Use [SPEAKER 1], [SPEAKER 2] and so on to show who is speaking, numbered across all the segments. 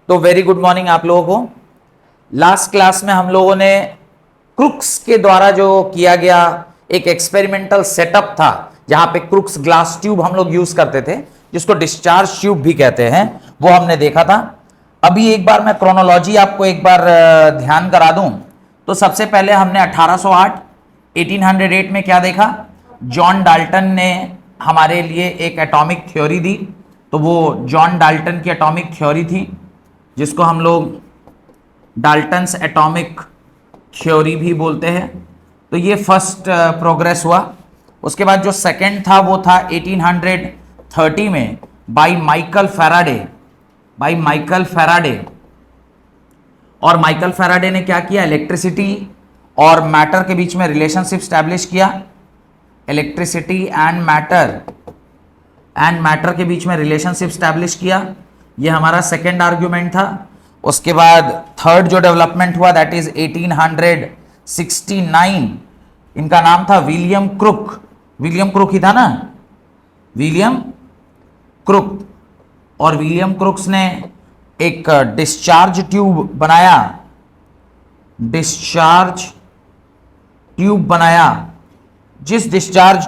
[SPEAKER 1] तो very good morning आप लोगों को। लास्ट क्लास में हम लोगों ने क्रुक्स के द्वारा जो किया गया एक एक्सपेरिमेंटल सेटअप था, जहां पे क्रुक्स ग्लास ट्यूब हम लोग यूज करते थे, जिसको डिस्चार्ज ट्यूब भी कहते हैं, वो हमने देखा था। अभी एक बार मैं क्रोनोलॉजी आपको एक बार ध्यान करा दूं। तो सबसे पहले हमने 1808 1808 में क्या देखा, जॉन डाल्टन ने हमारे लिए एक एटॉमिक थ्योरी दी। तो वो जॉन डाल्टन की एटॉमिक थ्योरी थी, जिसको हम लोग डाल्टन्स एटॉमिक थ्योरी भी बोलते हैं। तो ये फर्स्ट प्रोग्रेस हुआ। उसके बाद जो सेकंड था वो था 1830 में बाय माइकल फैराडे। और माइकल फैराडे ने क्या किया, इलेक्ट्रिसिटी और मैटर के बीच में रिलेशनशिप स्टैब्लिश किया। इलेक्ट्रिसिटी एंड मैटर के बीच में रिलेशनशिप स्टैब्लिश किया। ये हमारा सेकेंड आर्ग्यूमेंट था। उसके बाद थर्ड जो डेवलपमेंट हुआ दैट इज 1869। इनका नाम था विलियम क्रुक ही था ना, विलियम क्रुक। और विलियम क्रुक्स ने एक डिस्चार्ज ट्यूब बनाया, जिस डिस्चार्ज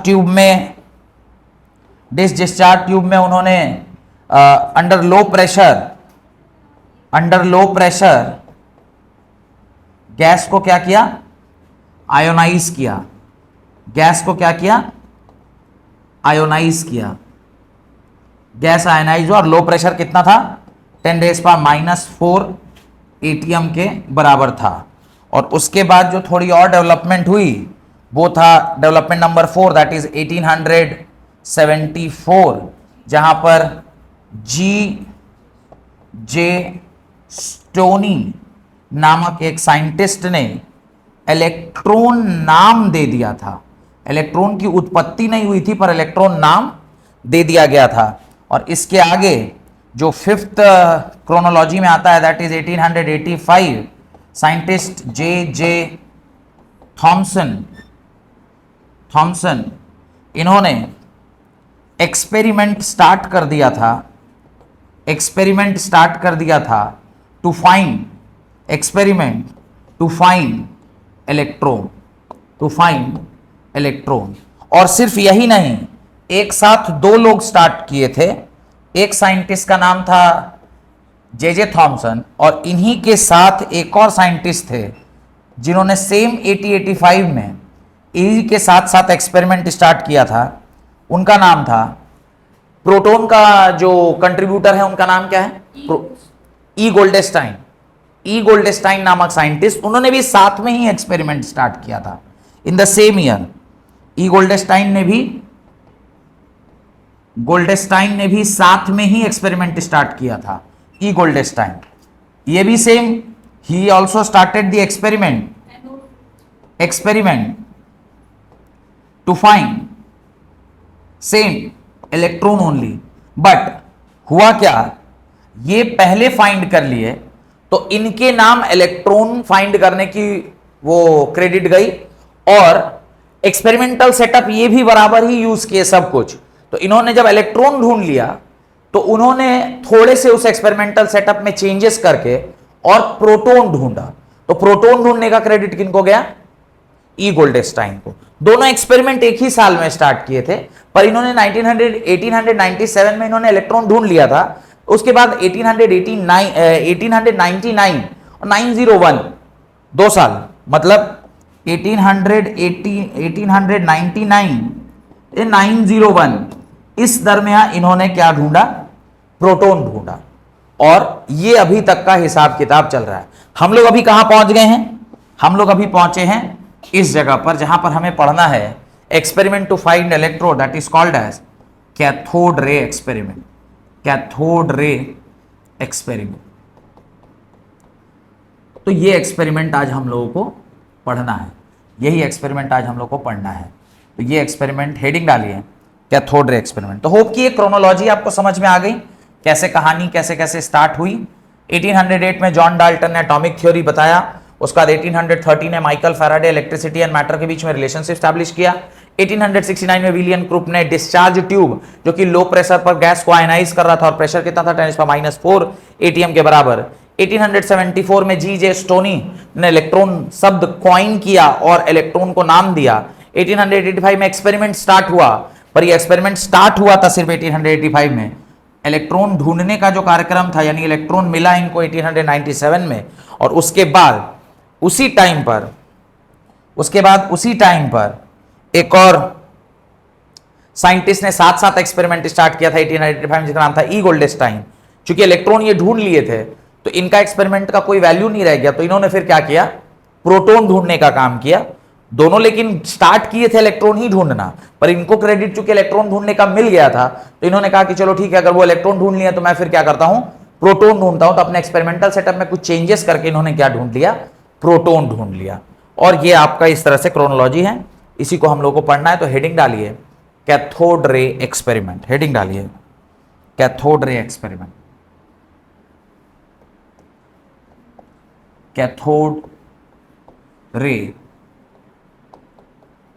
[SPEAKER 1] ट्यूब में उन्होंने अंडर लो प्रेशर गैस को क्या किया, आयोनाइज किया। गैस आयोनाइज हुआ और लो प्रेशर कितना था, 10⁻⁻⁴ एटीएम के बराबर था। और उसके बाद जो थोड़ी और डेवलपमेंट हुई वो था डेवलपमेंट नंबर 4 दैट इज 1874, जहां पर G.J. स्टोनी नामक एक साइंटिस्ट ने इलेक्ट्रॉन नाम दे दिया था। इलेक्ट्रॉन की उत्पत्ति नहीं हुई थी, पर इलेक्ट्रॉन नाम दे दिया गया था। और इसके आगे जो फिफ्थ क्रोनोलॉजी में आता है that is 1885, scientist J.J. Thomson, इन्होंने एक्सपेरिमेंट स्टार्ट कर दिया था टू फाइंड इलेक्ट्रॉन। और सिर्फ यही नहीं, एक साथ दो लोग स्टार्ट किए थे। एक साइंटिस्ट का नाम था J.J. थॉमसन, और इन्हीं के साथ एक और साइंटिस्ट थे जिन्होंने सेम 1885 में इन्हीं के साथ एक्सपेरिमेंट स्टार्ट किया था। उनका नाम था, प्रोटॉन का जो कंट्रीब्यूटर है उनका नाम क्या है, ई गोल्डेस्टाइन नामक साइंटिस्ट। उन्होंने भी साथ में ही एक्सपेरिमेंट स्टार्ट किया था इन द सेम ईयर। ई गोल्डेस्टाइन ने भी साथ में ही एक्सपेरिमेंट स्टार्ट किया था। ई गोल्डेस्टाइन ये भी सेम, ही also started the experiment to find same electron only. But हुआ क्या, ये पहले फाइंड कर लिए तो इनके नाम इलेक्ट्रॉन फाइंड करने की वो क्रेडिट गई, और एक्सपेरिमेंटल सेटअप ये भी बराबर ही यूज किए सब कुछ। तो इन्होंने जब इलेक्ट्रॉन ढूंढ लिया तो उन्होंने थोड़े से उस एक्सपेरिमेंटल सेटअप में चेंजेस करके और प्रोटॉन ढूंढा। तो प्रोटॉन ढूंढने का क्रेडिट किनको गया, ई गोल्डेस्टाइन को। दोनों एक्सपेरिमेंट एक ही साल में स्टार्ट किए थे, पर इन्होंने 1897 में इन्होंने इलेक्ट्रॉन ढूंढ लिया था। उसके बाद 1899 और 901 2 साल, मतलब 1899 901 इस दरमियान इन्होंने क्या ढूंढा, प्रोटॉन ढूंढा। और ये अभी तक का हिसाब किताब चल रहा है। हम लोग अभी कहां पहुंच गए हैं, हम लोग अभी पहुंचे हैं इस जगह पर जहां पर हमें पढ़ना है experiment to find electrode that is called as cathode ray experiment. तो ये एक्सपेरिमेंट आज हम लोगों को पढ़ना है, यही एक्सपेरिमेंट आज हम लोग को पढ़ना है। तो ये एक्सपेरिमेंट हेडिंग डालिए कैथोड रे एक्सपेरिमेंट। तो होप कि ये क्रोनोलॉजी आपको समझ में आ गई, कैसे कहानी कैसे स्टार्ट हुई। 1808 में जॉन डाल्टन ने एटॉमिक थ्योरी बताया। उसके बाद 1830 ने Michael Faraday electricity and matter के बीच में रिलेशनशिप स्टैब्लिश किया। 1869 में विलियम क्रुप ने डिस्चार्ज ट्यूब, जो कि लो प्रेशर पर गैस को आयनाइज कर रहा था और प्रेशर कितना था 10⁻⁴ एटीएम के बराबर। 1874 में जी.जे. स्टोनी ने इलेक्ट्रॉन शब्द कॉइन किया और इलेक्ट्रॉन को नाम दिया। 1885 में एक्सपेरिमेंट स्टार्ट हुआ, पर ये एक्सपेरिमेंट स्टार्ट हुआ था सिर्फ 1885 में। इलेक्ट्रॉन ढूंढने का जो कार्यक्रम था, यानी इलेक्ट्रॉन मिला इनको 1897 में, और उसके बाद उसी टाइम पर एक और साइंटिस्ट ने साथ साथ एक्सपेरिमेंट स्टार्ट किया था 1885 में, जिसका नाम था ई गोल्डस्टाइन। चूंकि इलेक्ट्रॉन ये ढूंढ लिए थे तो इनका एक्सपेरिमेंट का कोई वैल्यू नहीं रह गया, तो इन्होंने फिर क्या किया, प्रोटॉन ढूंढने का काम किया। दोनों लेकिन स्टार्ट किए थे इलेक्ट्रॉन ही ढूंढना, पर इनको क्रेडिट चूंकि इलेक्ट्रॉन ढूंढने का मिल गया था, तो इन्होंने कहा कि चलो ठीक है, अगर वो इलेक्ट्रॉन ढूंढ लिया तो मैं फिर क्या करता हूं, प्रोटॉन ढूंढता हूं। तो अपने एक्सपेरिमेंटल सेटअप में कुछ चेंजेस करके इन्होंने क्या ढूंढ लिया, प्रोटॉन ढूंढ लिया। और ये आपका इस तरह से क्रोनोलॉजी है, इसी को हम लोग को पढ़ना है। तो हेडिंग डालिए कैथोड रे एक्सपेरिमेंट, हेडिंग डालिए cathode ray experiment, cathode ray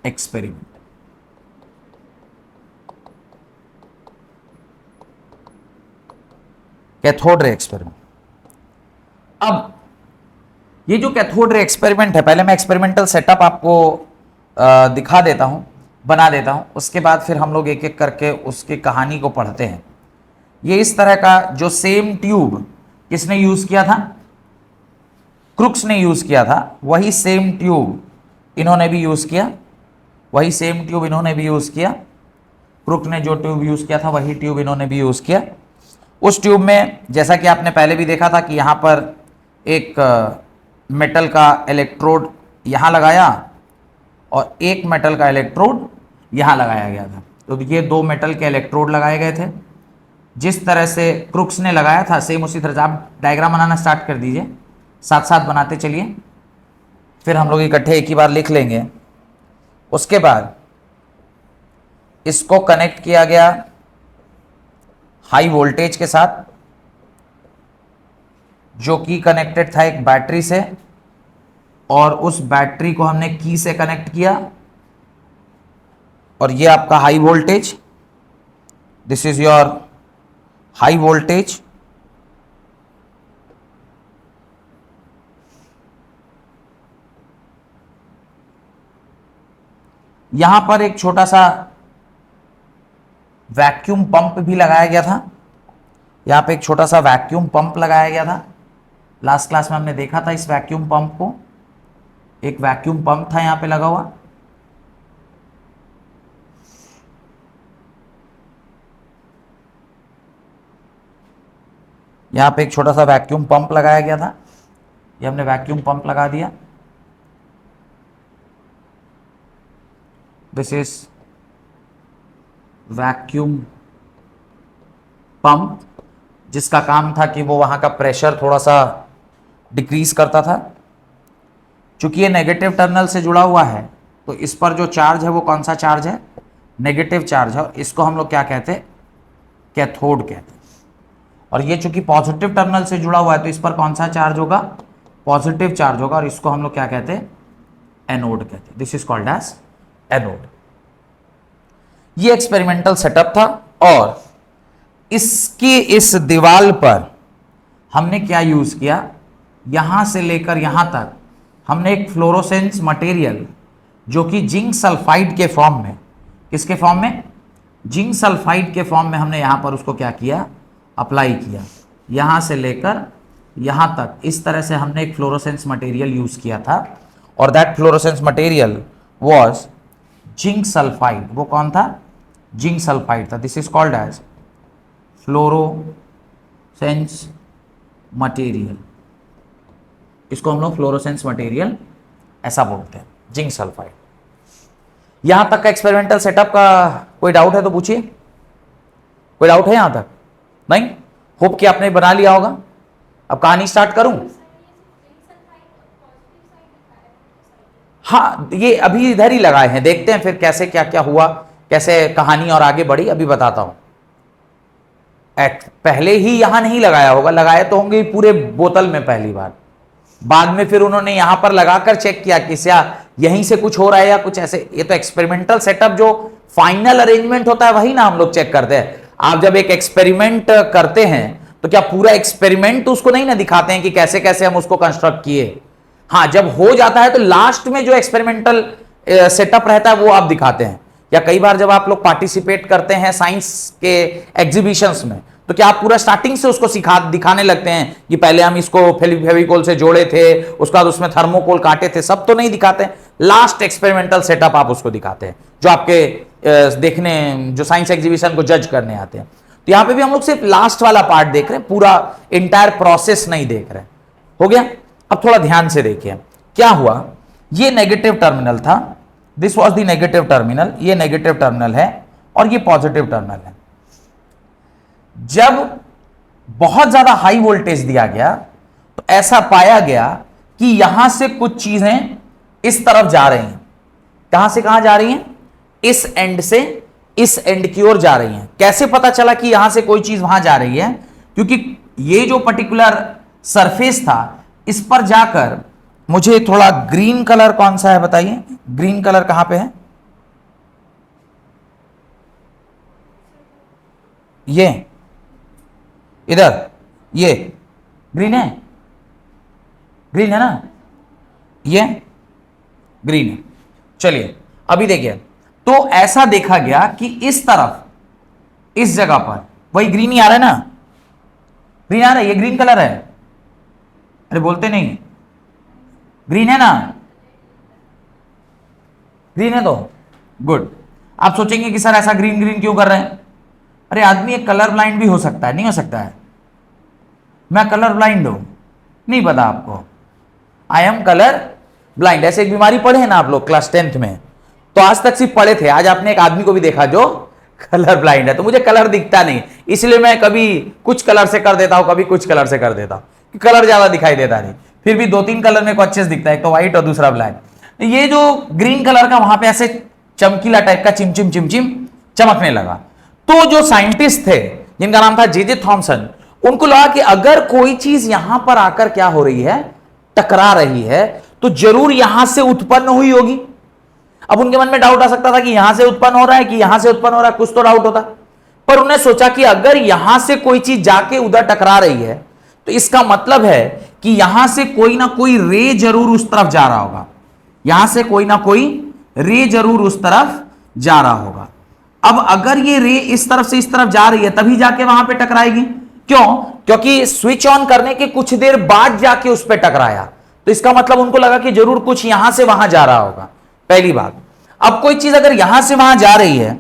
[SPEAKER 1] experiment. Cathode ray experiment. अब ये जो कैथोड रे एक्सपेरिमेंट है, पहले मैं एक्सपेरिमेंटल सेटअप आपको दिखा देता हूं, बना देता हूं, उसके बाद फिर हम लोग एक एक करके उसकी कहानी को पढ़ते हैं। ये इस तरह का जो सेम ट्यूब किसने यूज किया था, क्रुक्स ने यूज किया था, वही सेम ट्यूब इन्होंने भी यूज किया, वही सेम ट्यूब इन्होंने भी यूज किया। क्रुक ने जो ट्यूब यूज किया था वही ट्यूब इन्होंने भी यूज किया। उस ट्यूब में जैसा कि आपने पहले भी देखा था कि यहां पर एक मेटल का इलेक्ट्रोड यहां लगाया और एक मेटल का इलेक्ट्रोड यहां लगाया गया था। तो ये दो मेटल के इलेक्ट्रोड लगाए गए थे। जिस तरह से क्रुक्स ने लगाया था सेम उसी तरह से आप डायग्राम बनाना स्टार्ट कर दीजिए, साथ साथ बनाते चलिए, फिर हम लोग इकट्ठे एक ही बार लिख लेंगे। उसके बाद इसको कनेक्ट किया गया हाई वोल्टेज के साथ, जो कि कनेक्टेड था एक बैटरी से, और उस बैटरी को हमने की से कनेक्ट किया, और ये आपका high voltage, this is your high voltage. यहां पर एक छोटा सा वैक्यूम पंप भी लगाया गया था, यहां पे एक छोटा सा वैक्यूम पंप लगाया गया था। लास्ट क्लास में हमने देखा था इस वैक्यूम पंप को, एक वैक्यूम पंप था यहां पे लगा हुआ। यहां पे एक छोटा सा वैक्यूम पंप लगाया गया था, ये हमने वैक्यूम पंप लगा दिया। दिस इज वैक्यूम पंप, जिसका काम था कि वो वहां का प्रेशर थोड़ा सा डिक्रीज करता था। चूंकि ये नेगेटिव टर्मिनल से जुड़ा हुआ है, तो इस पर जो चार्ज है वो कौन सा चार्ज है, नेगेटिव चार्ज है, और इसको हम लोग क्या कहते हैं, कैथोड कहते हैं। और ये चूंकि पॉजिटिव टर्मिनल से जुड़ा हुआ है, तो इस पर कौन सा चार्ज होगा, पॉजिटिव चार्ज होगा, और इसको हम लोग क्या कहते हैं, एनोड कहते हैं। This is called as anode. ये एक्सपेरिमेंटल सेटअप था, और इसकी इस दीवार पर हमने क्या यूज किया, यहां से लेकर यहां तक हमने एक फ्लोरोसेंस मटेरियल, जो कि जिंक सल्फाइड के फॉर्म में, किसके फॉर्म में, जिंक सल्फाइड के फॉर्म में हमने यहां पर उसको क्या किया, अप्लाई किया। यहां से लेकर यहां तक इस तरह से हमने एक फ्लोरोसेंस मटेरियल यूज किया था, और that fluorescence material was zinc sulphide. वो कौन था, जिंक सल्फाइड था। This is called as fluorescence material, इसको हम लोग फ्लोरोसेंस मटेरियल ऐसा बोलते हैं, जिंक सल्फाइड। यहां तक का एक्सपेरिमेंटल सेटअप का कोई डाउट है तो पूछिए, कोई डाउट है यहां तक, नहीं, होप कि आपने बना लिया होगा। अब कहानी स्टार्ट करूं, हाँ ये अभी इधर ही लगाए हैं, देखते हैं फिर कैसे क्या क्या हुआ, कैसे कहानी और आगे बढ़ी, अभी बताता हूं। पहले ही यहां नहीं लगाया होगा, लगाए तो होंगे पूरे बोतल में पहली बार, बाद में फिर उन्होंने यहां पर लगाकर चेक किया कि यहीं से कुछ हो रहा है या कुछ ऐसे। ये तो एक्सपेरिमेंटल सेटअप, जो फाइनल अरेंजमेंट होता है वही ना हम लोग चेक करते हैं। आप जब एक एक्सपेरिमेंट करते हैं तो क्या पूरा एक्सपेरिमेंट उसको नहीं ना दिखाते हैं कि कैसे कैसे हम उसको कंस्ट्रक्ट किए। हाँ, जब हो जाता है तो लास्ट में जो एक्सपेरिमेंटल सेटअप रहता है वो आप दिखाते हैं। या कई बार जब आप लोग पार्टिसिपेट करते हैं साइंस के एग्जीबिशंस में, तो क्या आप पूरा स्टार्टिंग से उसको दिखाने लगते हैं कि पहले हम इसको फेविकोल से जोड़े थे, उसके बाद उसमें थर्मोकोल काटे थे, सब तो नहीं दिखाते। लास्ट एक्सपेरिमेंटल सेटअप आप उसको दिखाते हैं, जो आपके देखने, जो साइंस एग्जीबिशन को जज करने आते हैं। तो यहां पे भी हम लोग सिर्फ लास्ट वाला पार्ट देख रहे हैं, पूरा इंटायर प्रोसेस नहीं देख रहे। हो गया। अब थोड़ा ध्यान से देखिए क्या हुआ। ये नेगेटिव टर्मिनल था, this was the negative terminal, ये नेगेटिव टर्मिनल है और ये पॉजिटिव टर्मिनल है। जब बहुत ज्यादा हाई वोल्टेज दिया गया तो ऐसा पाया गया कि यहां से कुछ चीजें इस तरफ जा रही हैं। कहां से कहां जा रही हैं? इस एंड से इस एंड की ओर जा रही हैं। कैसे पता चला कि यहां से कोई चीज वहां जा रही है? क्योंकि ये जो पर्टिकुलर सरफेस था, इस पर जाकर मुझे थोड़ा ग्रीन कलर कौन सा है बताइए, ग्रीन कलर कहां पे है? ये इधर, ये ग्रीन है, ग्रीन है ना, ये ग्रीन है। चलिए अभी देखिए, तो ऐसा देखा गया कि इस तरफ, इस जगह पर वही ग्रीन ही आ रहा है ना, ग्रीन आ रहा है, ये ग्रीन कलर है। अरे बोलते नहीं, ग्रीन है ना, ग्रीन है तो गुड। आप सोचेंगे कि सर ऐसा ग्रीन ग्रीन क्यों कर रहे हैं? अरे आदमी एक कलर ब्लाइंड भी हो सकता है, नहीं हो सकता है? मैं कलर ब्लाइंड हूं, नहीं पता आपको? I am colour blind. ऐसे एक बीमारी पढ़े हैं ना आप लोग क्लास 10th में, तो आज तक सिर्फ पढ़े थे। आज आपने एक आदमी को भी देखा जो कलर ब्लाइंड है। तो मुझे कलर दिखता नहीं, इसलिए मैं कभी कुछ कलर से कर देता हूं, कभी कुछ कलर से कर देता हूं, कलर ज्यादा दिखाई देता नहीं। फिर भी 2-3 कलर मेरे को अच्छे से दिखता है, एक तो व्हाइट और दूसरा ब्लैक। ये जो ग्रीन कलर का वहां पे ऐसे चमकीला टाइप का चिमचिम चिमचिम चमकने लगा। तो जो साइंटिस्ट थे जिनका नाम था जे थॉमसन, उनको लगा कि अगर कोई चीज यहां पर आकर क्या हो रही है, टकरा रही है, तो जरूर यहां से उत्पन्न हुई होगी। अब उनके मन में डाउट आ सकता था कि यहां से उत्पन्न हो रहा है कि यहां से उत्पन्न हो रहा है, कुछ तो डाउट होता। पर उन्हें सोचा कि अगर यहां से कोई चीज जाके उधर टकरा रही है तो इसका मतलब है कि यहां से कोई ना कोई रे जरूर उस तरफ जा रहा होगा, यहां से कोई ना कोई रे जरूर उस तरफ जा रहा होगा। अब अगर ये रे इस तरफ से इस तरफ जा रही है तभी जाके वहां पे टकराएगी। क्यों? क्योंकि स्विच ऑन करने के कुछ देर बाद जाके उस पर टकराया, तो इसका मतलब उनको लगा कि जरूर कुछ यहां से वहां जा रहा होगा, पहली बात। अब कोई चीज अगर यहां से वहां जा रही है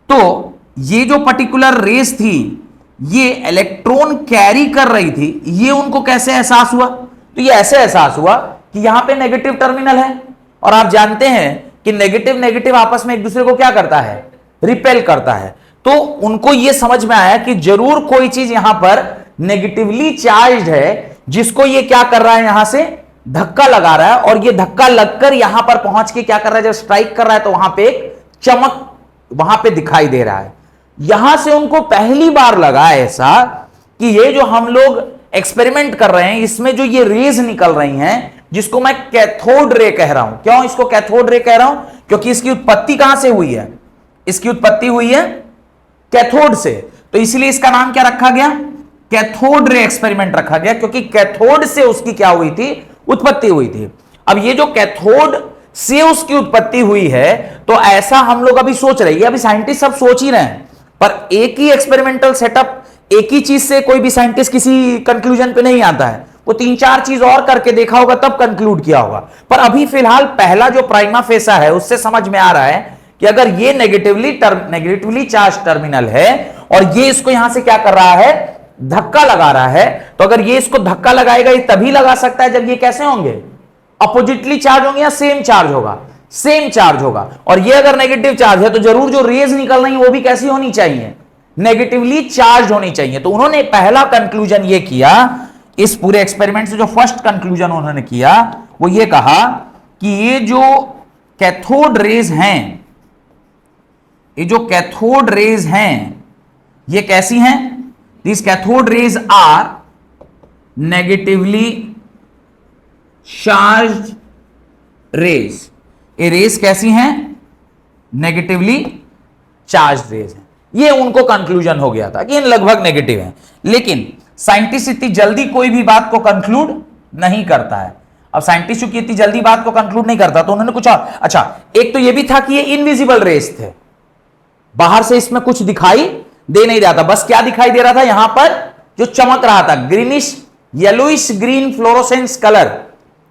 [SPEAKER 1] तो ये जो पर्टिकुलर रेस थी, ये इलेक्ट्रॉन कैरी कर रही थी, ये उनको कैसे एहसास हुआ? तो ये ऐसे एहसास हुआ कि यहां पे नेगेटिव टर्मिनल है, और आप जानते हैं कि नेगेटिव नेगेटिव आपस में एक दूसरे को क्या करता है? रिपेल करता है। तो उनको यह समझ में आया कि जरूर कोई चीज यहां पर नेगेटिवली चार्ज्ड है, जिसको ये क्या कर रहा है, यहां से धक्का लगा रहा है, और ये धक्का लगकर यहां पर पहुंच के क्या कर रहा है, जब स्ट्राइक कर रहा है तो वहां पे एक चमक वहां पे दिखाई दे रहा है। यहां से उनको पहली बार लगा ऐसा कि ये जो हम लोग एक्सपेरिमेंट कर रहे हैं, इसमें जो ये रेज निकल रही हैं, जिसको मैं कैथोड रे कह रहा हूं। क्यों इसको कैथोड रे कह रहा हूं? क्योंकि इसकी उत्पत्ति कहां से हुई है? इसकी उत्पत्ति हुई है कैथोड से, तो इसलिए इसका नाम क्या रखा गया? कैथोड रे एक्सपेरिमेंट रखा गया, क्योंकि कैथोड से उसकी क्या हुई थी? उत्पत्ति हुई थी। अब ये जो कैथोड से उसकी उत्पत्ति हुई है, तो ऐसा हम लोग अभी सोच रहे हैं, अभी साइंटिस्ट सब सोच ही रहे हैं, पर एक ही एक्सपेरिमेंटल सेटअप, एक ही चीज से कोई भी साइंटिस्ट किसी कंक्लूजन पे नहीं आता है। वो 3-4 चीज और करके देखा होगा तब कंक्लूड किया होगा। पर अभी फिलहाल पहला जो प्राइमा फेसा है उससे समझ में आ रहा है कि अगर ये नेगेटिवली चार्ज टर्मिनल है और ये इसको यहां से क्या कर रहा है? धक्का लगा रहा है, तो अगर ये इसको धक्का लगाएगा, ये तभी लगा सकता है जब ये कैसे होंगे? अपोजिटली चार्ज होंगे या सेम चार्ज होगा? सेम चार्ज होगा। और ये अगर नेगेटिव चार्ज है तो जरूर जो रेज निकल रही है वो भी कैसी होनी चाहिए? नेगेटिवली चार्ज होनी चाहिए। तो उन्होंने पहला कंक्लूजन ये किया, इस पूरे एक्सपेरिमेंट से जो फर्स्ट कंक्लूजन उन्होंने किया वो ये कहा कि ये जो कैथोड रेज हैं, ये जो कैथोड रेज हैं, ये कैसी हैं? This cathode rays are negatively charged rays. ये रेस कैसी हैं? नेगेटिवली चार्ज रेज हैं। ये उनको कंक्लूजन हो गया था कि इन लगभग नेगेटिव हैं। लेकिन साइंटिस्ट इतनी जल्दी कोई भी बात को कंक्लूड नहीं करता है। अब साइंटिस्ट चूंकि इतनी जल्दी बात को कंक्लूड नहीं करता तो उन्होंने कुछ और, अच्छा एक तो ये भी था कि ये इनविजिबल रेस थे, बाहर से इसमें कुछ दिखाई दे नहीं रहा था। बस क्या दिखाई दे रहा था? यहां पर जो चमक रहा था, greenish yellowish green fluorescence colour,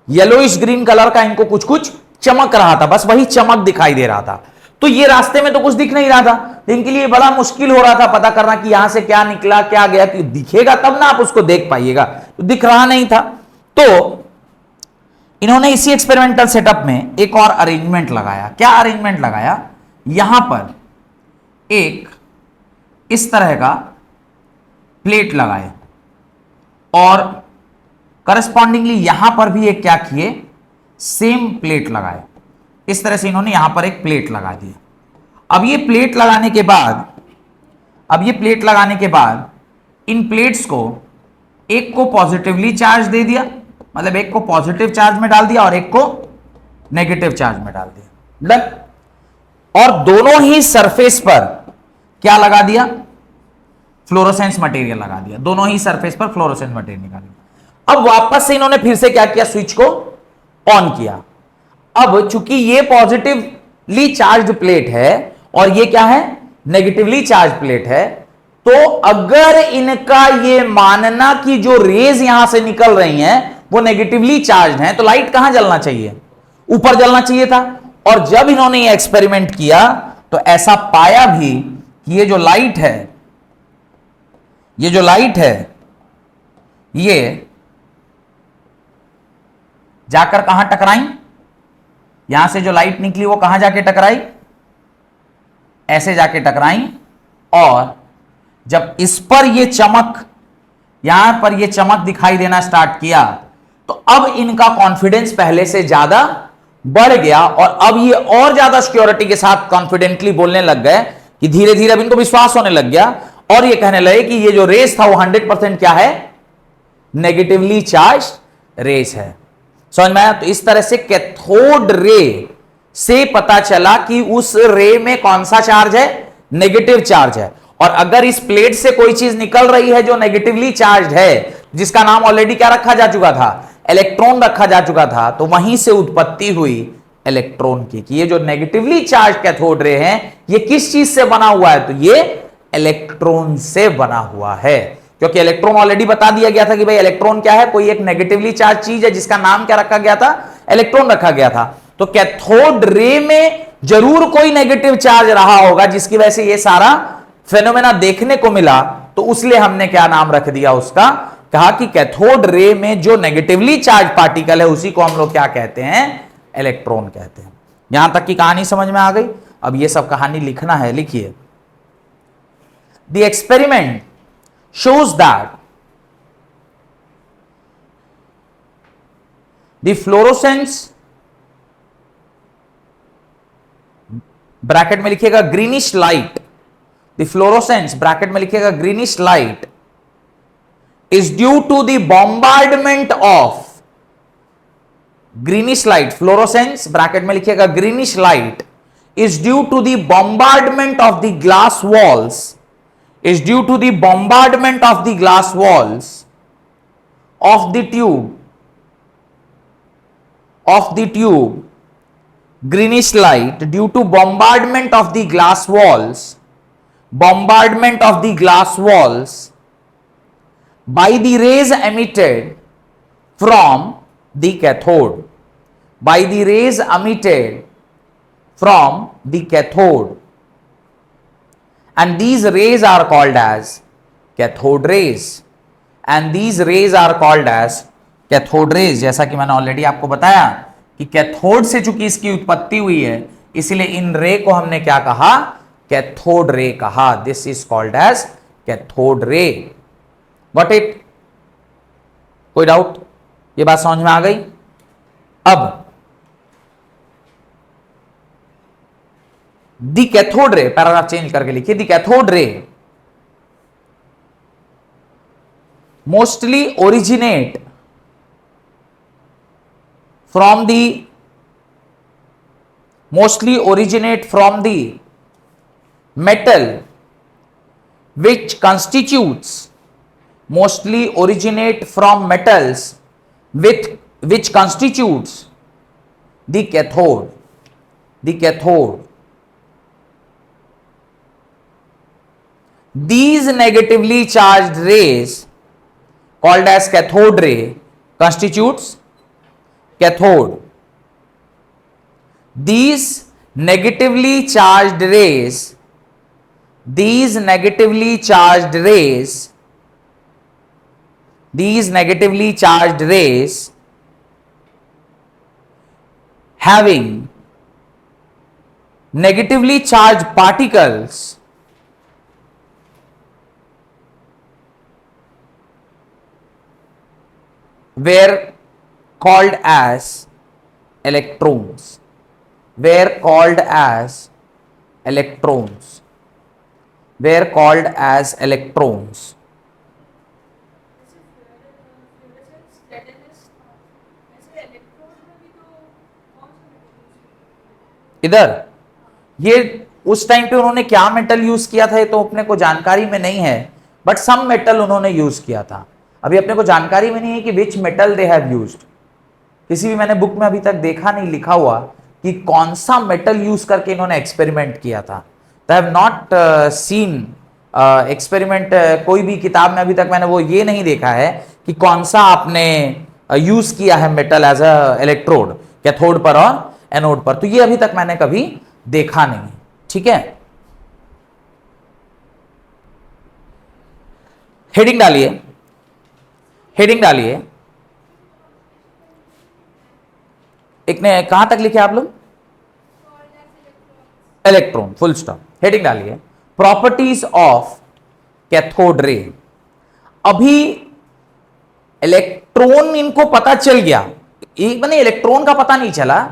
[SPEAKER 1] yellowish green colour का इनको कुछ कुछ चमक रहा था, बस वही चमक दिखाई दे रहा था। तो ये रास्ते में तो कुछ दिख नहीं रहा था, इनके लिए बड़ा मुश्किल हो रहा था पता करना कि यहां से क्या निकला क्या गया, कि दिखेगा तब ना आप उसको देख पाइएगा, तो दिख रहा नहीं था। तो इन्होंने इसी एक्सपेरिमेंटल सेटअप में एक और अरेंजमेंट लगाया। क्या अरेंजमेंट लगाया? यहां पर एक इस तरह का प्लेट लगाए और करस्पॉन्डिंगली यहां पर भी एक क्या किए, सेम प्लेट लगाए। इस तरह से इन्होंने यहां पर एक प्लेट लगा दी। अब ये प्लेट लगाने के बाद इन प्लेट्स को एक को पॉजिटिवली चार्ज दे दिया, मतलब एक को पॉजिटिव चार्ज में डाल दिया और एक को नेगेटिव चार्ज में डाल दिया, डन। और दोनों ही सरफेस पर क्या लगा दिया? फ्लोरोसेंस मटेरियल लगा दिया। दोनों ही सरफेस पर फ्लोरोसेंस मटेरियल लगा दिया। अब वापस से इन्होंने फिर से क्या किया? स्विच को ऑन किया। अब चूंकि ये पॉजिटिवली चार्ज प्लेट है और ये क्या है? नेगेटिवली चार्ज प्लेट है, तो अगर इनका ये मानना कि जो रेज यहां से निकल रही हैं वो नेगेटिवली चार्ज हैं, तो लाइट कहां जलना चाहिए? ऊपर जलना चाहिए था। और जब इन्होंने ये एक्सपेरिमेंट किया तो ऐसा पाया भी कि ये जो लाइट है ये जाकर कहां टकराई? यहां से जो लाइट निकली वो कहां जाके टकराई? ऐसे जाके टकराई। और जब इस पर ये चमक, यहां पर ये चमक दिखाई देना स्टार्ट किया, तो अब इनका कॉन्फिडेंस पहले से ज्यादा बढ़ गया और अब ये और ज्यादा सिक्योरिटी के साथ कॉन्फिडेंटली बोलने लग गए कि धीरे धीरे अब इनको विश्वास होने लग गया और ये कहने लगे कि ये जो रेस था वो 100% क्या है? नेगेटिवली चार्ज रेस है। समझ में आया? तो इस तरह से कैथोड रे से पता चला कि उस रे में कौन सा चार्ज है? नेगेटिव चार्ज है। और अगर इस प्लेट से कोई चीज निकल रही है जो नेगेटिवली चार्ज है, जिसका नाम ऑलरेडी क्या रखा जा चुका था? इलेक्ट्रॉन रखा जा चुका था, तो वहीं से उत्पत्ति हुई इलेक्ट्रॉन की। कि ये जो नेगेटिवली चार्ज कैथोड रे हैं ये किस चीज से बना हुआ है? तो ये इलेक्ट्रॉन से बना हुआ है, क्योंकि इलेक्ट्रॉन ऑलरेडी बता दिया गया था कि भाई इलेक्ट्रॉन क्या है? कोई एक नेगेटिवली चार्ज चीज है जिसका नाम क्या रखा गया था? इलेक्ट्रॉन रखा गया था। तो कैथोड रे में जरूर कोई नेगेटिव चार्ज रहा होगा जिसकी वजह से ये सारा फेनोमेना देखने को मिला, तो इसलिए हमने क्या नाम रख दिया उसका? कहा कि कैथोड रे में जो नेगेटिवली चार्ज पार्टिकल है उसी को हम लोग क्या कहते हैं? इलेक्ट्रॉन कहते हैं। यहां तक की कहानी समझ में आ गई? अब ये सब कहानी लिखना है, लिखिए। The experiment shows that the fluorescence, bracket में लिखिएगा greenish light, the fluorescence bracket में लिखिएगा greenish light is due to the bombardment of, greenish light fluorescence bracket में लिखिएगा greenish light is due to the bombardment of the glass walls, is due to the bombardment of the glass walls of the tube, greenish light due to bombardment of the glass walls by the rays emitted from the cathode, by the rays emitted from the cathode, and these rays are called as cathode rays, and these rays are called as cathode rays। जैसा कि मैंने already आपको बताया कि cathode से चूंकि इसकी उत्पत्ति हुई है इसलिए इन रे को हमने क्या कहा? कैथोड रे कहा। This is called as cathode ray. Got it? कोई डाउट? ये बात समझ में आ गई? अब the cathode ray, paragraph change करके लिखिए, the cathode ray mostly originate from the mostly originate from the metal which constitutes, mostly originate from metals with which constitutes the cathode. The cathode. These negatively charged rays called as cathode ray constitutes cathode. These negatively charged rays, these negatively charged rays, these negatively charged rays having negatively charged particles were called as electrons, were called as electrons, were called as electrons. इधर ये उस time पे उन्होंने क्या metal use किया था ये तो अपने को जानकारी में नहीं है, बट सम मेटल उन्होंने यूज किया था। अभी अपने को जानकारी में नहीं है कि which metal they have used, किसी भी मैंने बुक में अभी तक देखा नहीं लिखा हुआ कि कौन सा मेटल यूज करके इन्होंने एक्सपेरिमेंट किया था। I have not seen experiment, कोई भी किताब में अभी तक मैंने वो ये नहीं देखा है कि कौन सा आपने यूज किया है metal as a electrode, cathode पर और एनोड पर, तो ये अभी तक मैंने कभी देखा नहीं। ठीक है, हेडिंग डालिए, हेडिंग डालिए। एक ने कहां तक लिखे आप लोग? Electron, full stop. हेडिंग डालिए, प्रॉपर्टीज ऑफ कैथोड रे। अभी इलेक्ट्रॉन इनको पता चल गया, एक मैंने इलेक्ट्रॉन का पता नहीं चला,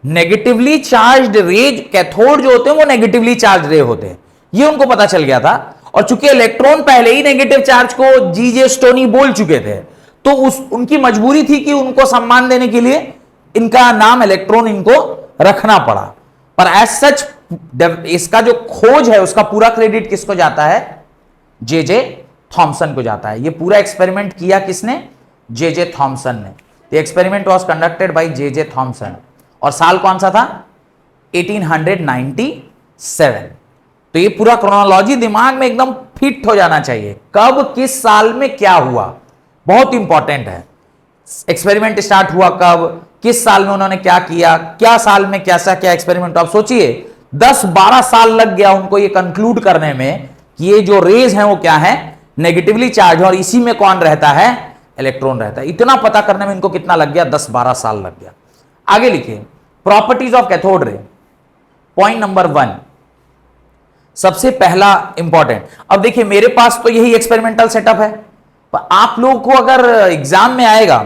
[SPEAKER 1] नेगेटिवली चार्ज्ड रे कैथोड जो होते हैं वो नेगेटिवली चार्ज रे होते हैं, ये उनको पता चल गया था। और चूंकि इलेक्ट्रॉन पहले ही नेगेटिव चार्ज को जीजे स्टोनी बोल चुके थे, तो उनकी मजबूरी थी कि उनको सम्मान देने के लिए इनका नाम इलेक्ट्रॉन इनको रखना पड़ा। पर एज सच इसका जो खोज है उसका पूरा क्रेडिट किसको जाता है? जे थॉमसन को जाता है। ये पूरा एक्सपेरिमेंट किया किसने? जे थॉमसन ने। The experiment was conducted by J Thomson. और साल कौन सा था? 1897। तो ये पूरा क्रोनोलॉजी दिमाग में एकदम फिट हो जाना चाहिए, कब किस साल में क्या हुआ, बहुत इंपॉर्टेंट है। एक्सपेरिमेंट स्टार्ट हुआ कब, किस साल में उन्होंने क्या किया, क्या साल में कैसा क्या एक्सपेरिमेंट। आप सोचिए 10-12 साल लग गया उनको ये कंक्लूड करने में कि ये जो रेज हैं वो क्या है? नेगेटिवली चार्ज, और इसी में कौन रहता है? इलेक्ट्रॉन रहता है। इतना पता करने में इनको कितना लग गया? 10-12 साल लग गया। आगे लिखिए, properties of cathode ray. Point number 1, सबसे पहला इंपॉर्टेंट। अब देखिए मेरे पास तो यही एक्सपेरिमेंटल सेटअप है, पर आप लोगों को अगर एग्जाम में आएगा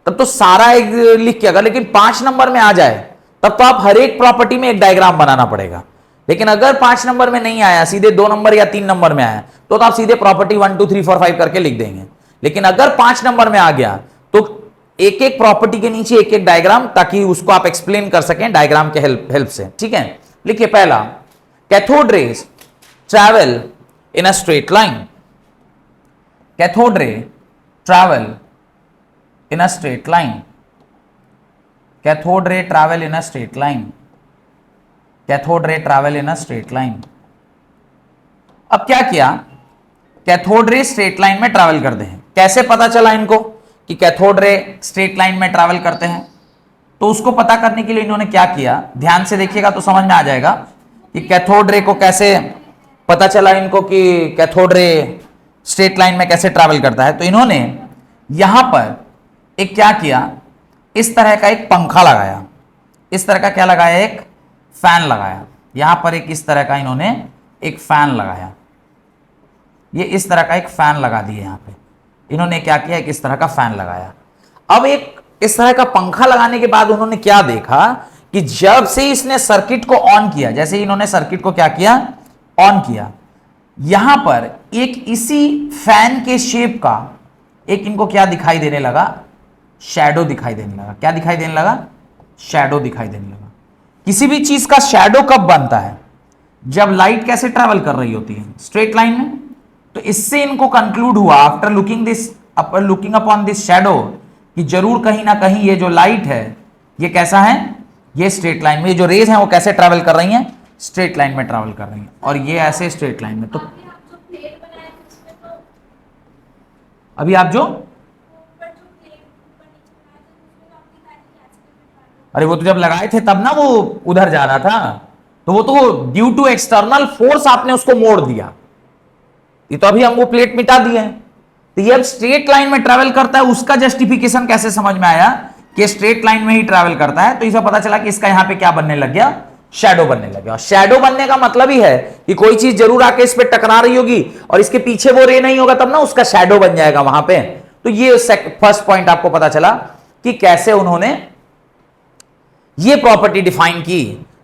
[SPEAKER 1] तब तो सारा लिख के, अगर लेकिन 5 नंबर में आ जाए तब तो आप हर एक प्रॉपर्टी में एक डायग्राम बनाना पड़ेगा। लेकिन अगर 5 नंबर में नहीं आया, सीधे 2 नंबर या 3 नंबर में आया, तो आप सीधे प्रॉपर्टी 1 2 3 4 5 करके लिख देंगे। लेकिन अगर 5 नंबर में आ गया तो एक एक प्रॉपर्टी के नीचे एक एक डायग्राम, ताकि उसको आप एक्सप्लेन कर सकें डायग्राम के हेल्प से। ठीक है, लिखिए पहला, cathode rays travel in a straight line. Cathode ray travel in a straight line. Cathode ray travel in a straight line. Cathode ray travel in a straight line. अब क्या किया? कैथोड रे स्ट्रेट लाइन में travel करते हैं। कैसे पता चला इनको कि कैथोड रे स्ट्रेट लाइन में ट्रैवल करते हैं? तो उसको पता करने के लिए इन्होंने क्या किया, ध्यान से देखिएगा तो समझ में आ जाएगा कि कैथोड रे को कैसे पता चला इनको कि कैथोड रे स्ट्रेट लाइन में कैसे ट्रैवल करता है। तो इन्होंने यहां पर एक क्या किया, इस तरह का एक पंखा लगाया, इस तरह का क्या लगाया? एक फैन लगाया। यहां पर एक इस तरह का इन्होंने एक फैन लगाया, ये इस तरह का एक फैन लगा दिया। यहां पे इन्होंने क्या किया, एक इस तरह का फैन लगाया। अब एक इस तरह का पंखा लगाने के बाद उन्होंने क्या देखा कि जब से इसने सर्किट को ऑन किया, जैसे इन्होंने सर्किट को क्या किया, ऑन किया, यहां पर एक इसी फैन के शेप का एक इनको क्या दिखाई देने लगा? शैडो दिखाई देने लगा। क्या दिखाई देने लगा? शैडो दिखाई देने लगा। किसी भी चीज का शैडो कब बनता है? जब लाइट कैसे ट्रैवल कर रही होती है? स्ट्रेट लाइन में। तो इससे इनको कंक्लूड हुआ after looking upon this shadow कि जरूर कहीं ना कहीं ये जो लाइट है ये कैसा है, ये स्ट्रेट लाइन में, ये जो रेज हैं वो कैसे ट्रैवल कर रही हैं? स्ट्रेट लाइन में ट्रैवल कर रही हैं, और ये ऐसे स्ट्रेट लाइन में। तो अभी आप जो अरे वो तो जब लगाए थे तब ना वो उधर जा रहा था, तो वो तो ड्यू टू एक्सटर्नल फोर्स आपने उसको मोड़ दिया। ये तो अभी हम वो प्लेट मिटा दिए हैं। तो ये अब स्ट्रेट लाइन में ट्रैवल करता है, उसका जस्टिफिकेशन कैसे समझ में आया कि स्ट्रेट लाइन में ही ट्रैवल करता है? तो इसे पता चला कि इसका यहां पे क्या बनने लग गया? शैडो बनने लग गया। शैडो बनने का मतलब ही है कि कोई चीज जरूर आके इस पे टकरा रही होगी और इसके पीछे वो रे नहीं होगा, तब ना उसका शैडो बन जाएगा वहां पे। तो ये फर्स्ट पॉइंट आपको पता चला कि कैसे उन्होंने ये प्रॉपर्टी डिफाइन की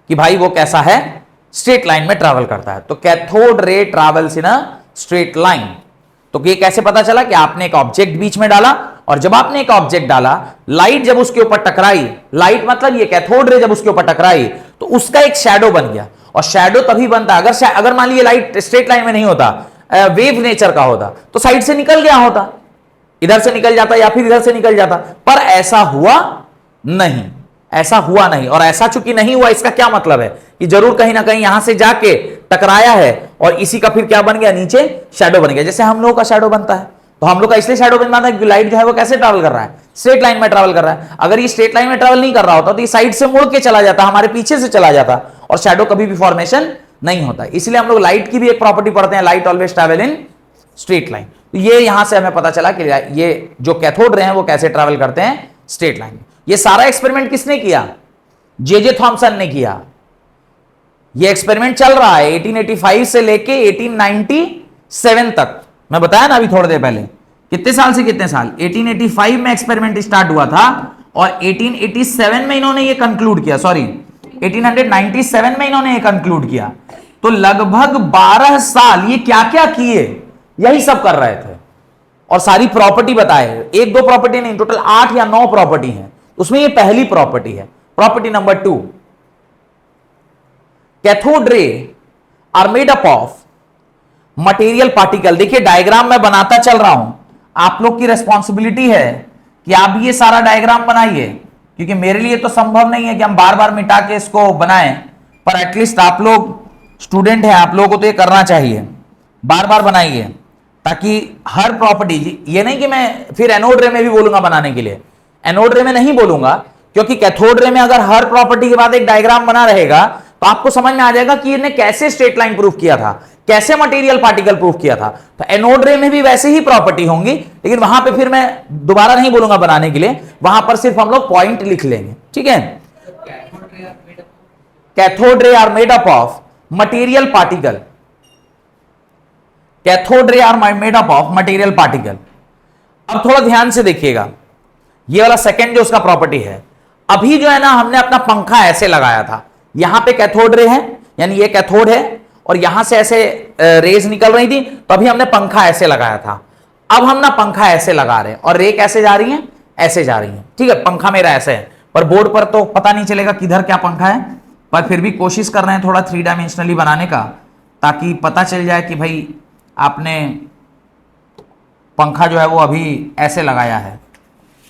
[SPEAKER 1] कि भाई वो कैसा है, स्ट्रेट लाइन में ट्रैवल करता है। तो cathode ray travels in a straight line. तो ये कैसे पता चला कि आपने एक ऑब्जेक्ट बीच में डाला, और जब आपने एक ऑब्जेक्ट डाला, लाइट जब उसके ऊपर टकराई, लाइट मतलब ये कैथोड रे जब उसके ऊपर टकराई तो उसका एक शैडो बन गया। और शैडो तभी बनता अगर मान लीजिए लाइट स्ट्रेट लाइन में नहीं होता, वेव नेचर का होता, तो साइड से निकल गया होता, इधर से निकल जाता या फिर इधर से निकल जाता। पर ऐसा हुआ नहीं, ऐसा हुआ नहीं। और ऐसा चूंकि नहीं हुआ, इसका क्या मतलब है कि जरूर कहीं ना कहीं यहां से जाके टकराया है और इसी का फिर क्या बन गया, नीचे शैडो बन गया। जैसे हम लोगों का शैडो बनता है, तो हम लोग का इसलिए शैडो बन जाता है क्योंकि लाइट जो है वो कैसे ट्रैवल कर रहा है, स्ट्रेट लाइन में ट्रैवल कर रहा है। अगर ये स्ट्रेट लाइन में ट्रैवल नहीं कर रहा होता तो ये साइड से मुड़ के चला जाता, हमारे पीछे से चला जाता, और शैडो कभी भी फॉर्मेशन नहीं होता। इसलिए हम लोग लाइट की भी एक प्रॉपर्टी पढ़ते हैं, light always travel in straight line. तो ये यहां से हमें पता चला कि ये जो कैथोड रे हैं वो कैसे ट्रैवल करते हैं, स्ट्रेट लाइन। ये सारा एक्सपेरिमेंट किसने किया? जे थॉमसन ने किया। ये एक्सपेरिमेंट चल रहा है 1885 से लेके 1897 तक। मैं बताया ना अभी थोड़ी देर पहले, कितने साल से कितने साल? 1885 में एक्सपेरिमेंट स्टार्ट हुआ था और 1887 में इन्होंने ये कंक्लूड किया, सॉरी 1897 में इन्होंने ये कंक्लूड किया। तो लगभग 12 साल ये क्या क्या किए, यही सब कर रहे थे और सारी प्रॉपर्टी बताए। एक दो प्रॉपर्टी नहीं, टोटल 8 या 9 प्रॉपर्टी है। उसमें ये पहली प्रॉपर्टी है, property number 2, cathode ray are made up of material particle. देखिए डायग्राम मैं बनाता चल रहा हूं, आप लोग की रेस्पॉन्सिबिलिटी है कि आप ये सारा डायग्राम बनाइए, क्योंकि मेरे लिए तो संभव नहीं है कि हम बार बार मिटा के इसको बनाएं, पर एटलीस्ट आप लोग स्टूडेंट हैं, आप लोगों को तो ये करना चाहिए, बार बार बनाइए, ताकि हर प्रॉपर्टी, ये नहीं कि मैं फिर एनोड रे में भी बोलूंगा बनाने के लिए, एनोड रे में नहीं बोलूंगा, क्योंकि कैथोड रे में अगर हर प्रॉपर्टी के बाद एक डायग्राम बना रहेगा तो आपको समझ में आ जाएगा कि इसने कैसे स्ट्रेट लाइन प्रूफ किया था, कैसे मटेरियल पार्टिकल प्रूफ किया था। तो एनोड रे में भी वैसे ही प्रॉपर्टी होंगी, लेकिन वहां पे फिर मैं दोबारा नहीं बोलूंगा बनाने के लिए, वहां पर सिर्फ हम लोग पॉइंट लिख लेंगे, ठीक है। Cathode ray are made up of material particle, cathode ray are made up of material particle. अब थोड़ा ध्यान से देखिएगा, ये वाला सेकंड जो उसका प्रॉपर्टी है, अभी जो है ना हमने अपना पंखा ऐसे लगाया था, यहां पे कैथोड रे है, यानी ये कैथोड है और यहां से ऐसे रेज निकल रही थी, तो अभी हमने पंखा ऐसे लगाया था। अब हम ना पंखा ऐसे लगा रहे हैं और रे कैसे जा रही है, ऐसे जा रही है, ठीक है। पंखा मेरा ऐसे है, पर बोर्ड पर तो पता नहीं चलेगा किधर क्या पंखा है, पर फिर भी कोशिश कर रहे हैं थोड़ा 3 डायमेंशनली बनाने का, ताकि पता चल जाए कि भाई आपने पंखा जो है वो अभी ऐसे लगाया है।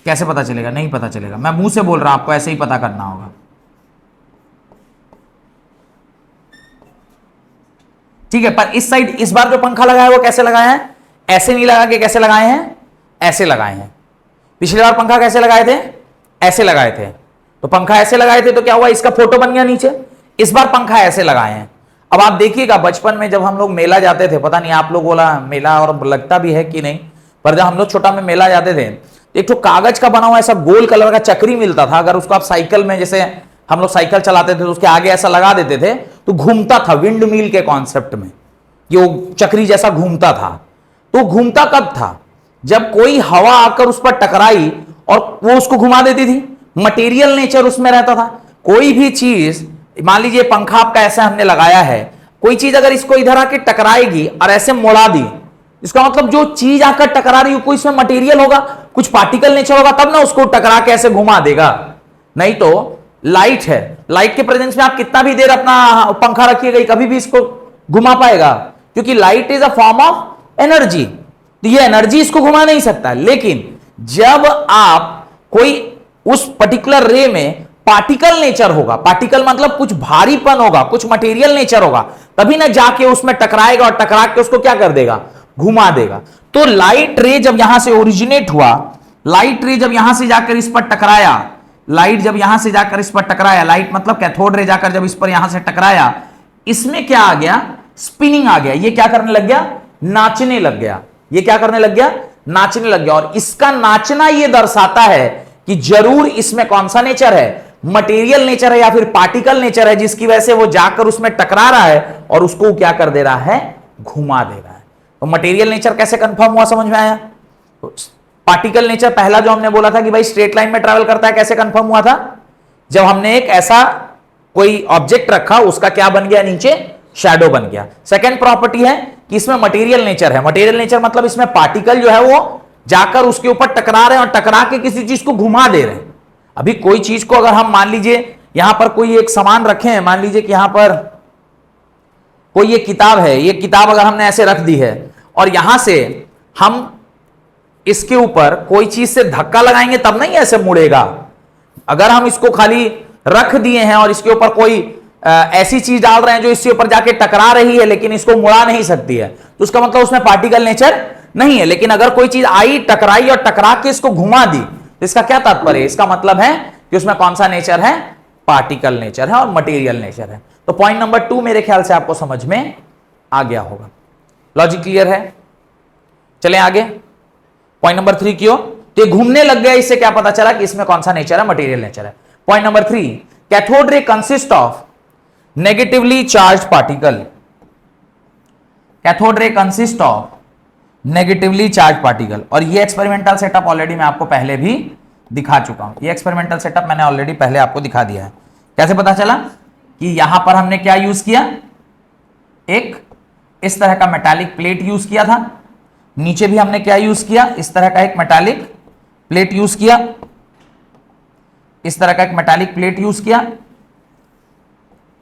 [SPEAKER 1] कैसे पता चलेगा? नहीं पता चलेगा, मैं मुंह से बोल रहा हूं, आपको ऐसे ही पता करना होगा। ठीक है, पर इस साइड इस बार जो पंखा लगाया है वो कैसे लगाया है? ऐसे नहीं लगा के कैसे लगाए हैं? ऐसे लगाए हैं। पिछली बार पंखा कैसे लगाए थे? ऐसे लगाए थे। तो पंखा ऐसे लगाए थे तो क्या हुआ, इसका फोटो बन गया नीचे। इस बार पंखा ऐसे लगाए हैं। अब आप देखिएगा, बचपन में जब हम लोग मेला जाते थे, पता नहीं आप लोग बोला मेला और लगता भी है कि नहीं, पर जब हम लोग छोटा में मेला जाते थे, एक तो कागज का बना हुआ ऐसा गोल कलर का चक्री मिलता था। अगर उसको आप साइकिल में, जैसे हम लोग साइकिल चलाते थे तो उसके आगे ऐसा लगा देते थे तो घूमता था, विंड मिल के कॉन्सेप्ट में ये चक्री जैसा घूमता था। तो घूमता कब था? जब कोई हवा आकर उस पर टकराई और वो उसको घुमा देती थी। मटेरियल नेचर उसमें रहता था। कोई भी चीज, मान लीजिए पंखा आपका ऐसा हमने लगाया है, कोई चीज अगर इसको इधर आके टकराएगी और ऐसे मोड़ा दी, इसका मतलब जो चीज आकर टकरा रही है कोई इसमें मटेरियल होगा, कुछ पार्टिकल नेचर होगा, तब ना उसको टकरा के ऐसे घुमा देगा। नहीं तो लाइट है, लाइट के प्रेजेंस में आप कितना भी देर अपना पंखा रखिएगा, कभी भी इसको घुमा पाएगा, क्योंकि light is a form of energy, तो ये एनर्जी इसको घुमा नहीं सकता। लेकिन जब आप कोई उस पर्टिकुलर रे में पार्टिकल नेचर होगा, पार्टिकल मतलब कुछ भारीपन होगा, कुछ मटेरियल नेचर होगा, तभी ना जाके उसमें टकराएगा और टकरा के उसको क्या कर देगा, घुमा देगा। तो लाइट रे जब यहां से ओरिजिनेट हुआ, लाइट रे जब यहां से जाकर इस पर टकराया, लाइट जब यहां से जाकर इस पर टकराया, लाइट मतलब कैथोड रे जाकर जब इस पर यहां से टकराया, इसमें क्या आ गया, स्पिनिंग आ गया। ये क्या करने लग गया, नाचने लग गया। ये क्या करने लग गया, नाचने लग गया। और इसका नाचना ये दर्शाता है कि जरूर इसमें कौन सा नेचर है, मटेरियल नेचर है या फिर पार्टिकल नेचर है, जिसकी वजह से वो जाकर उसमें टकरा रहा है और उसको क्या कर दे रहा है, घुमा दे रहा है। तो मटेरियल नेचर कैसे कंफर्म हुआ, समझ में आया? पार्टिकल नेचर पहला जो हमने बोला था कि भाई स्ट्रेट लाइन में ट्रैवल करता है, कैसे कंफर्म हुआ था, जब हमने एक ऐसा कोई ऑब्जेक्ट रखा, उसका क्या बन गया, नीचे शैडो बन गया। सेकेंड प्रॉपर्टी है कि इसमें मटेरियल नेचर है। मटेरियल नेचर मतलब इसमें पार्टिकल जो है वो जाकर उसके ऊपर टकरा रहे हैं और टकरा के किसी चीज को घुमा दे रहे हैं। अभी कोई चीज को अगर हम मान लीजिए यहां पर कोई एक सामान रखे हैं, मान लीजिए कि यहां पर कोई ये किताब है, ये किताब अगर हमने ऐसे रख दी है और यहां से हम इसके ऊपर कोई चीज से धक्का लगाएंगे तब नहीं ऐसे मुड़ेगा। अगर हम इसको खाली रख दिए हैं और इसके ऊपर कोई ऐसी चीज डाल रहे हैं जो इसके ऊपर जाके टकरा रही है लेकिन इसको मुड़ा नहीं सकती है, तो उसका मतलब उसमें पार्टिकल नेचर नहीं है। लेकिन अगर कोई चीज आई, टकराई और टकरा के इसको घुमा दी, तो इसका क्या तात्पर्य है, इसका मतलब है कि उसमें कौन सा नेचर है, पार्टिकल नेचर है और मटेरियल नेचर है। तो पॉइंट नंबर 2 मेरे ख्याल से आपको समझ में आ गया होगा। लॉजिक क्लियर है? चलें आगे पॉइंट नंबर 3 की ओर। तो ये घूमने लग गया, इससे क्या पता चला कि इसमें कौन सा नेचर है, मटेरियल नेचर है। Point number 3, cathode ray consist of negatively charge particle. Cathode रे consist of negatively charge particle. और ये एक्सपेरिमेंटल सेटअप ऑलरेडी मैं आपको पहले भी दिखा चुका हूं। ये एक्सपेरिमेंटल सेटअप मैंने ऑलरेडी पहले आपको दिखा दिया है। कैसे पता चला कि यहां पर हमने क्या यूज किया, एक इस तरह का मेटालिक प्लेट यूज किया था, नीचे भी हमने क्या यूज किया, इस तरह का एक मेटालिक प्लेट यूज किया, इस तरह का एक मेटालिक प्लेट यूज किया।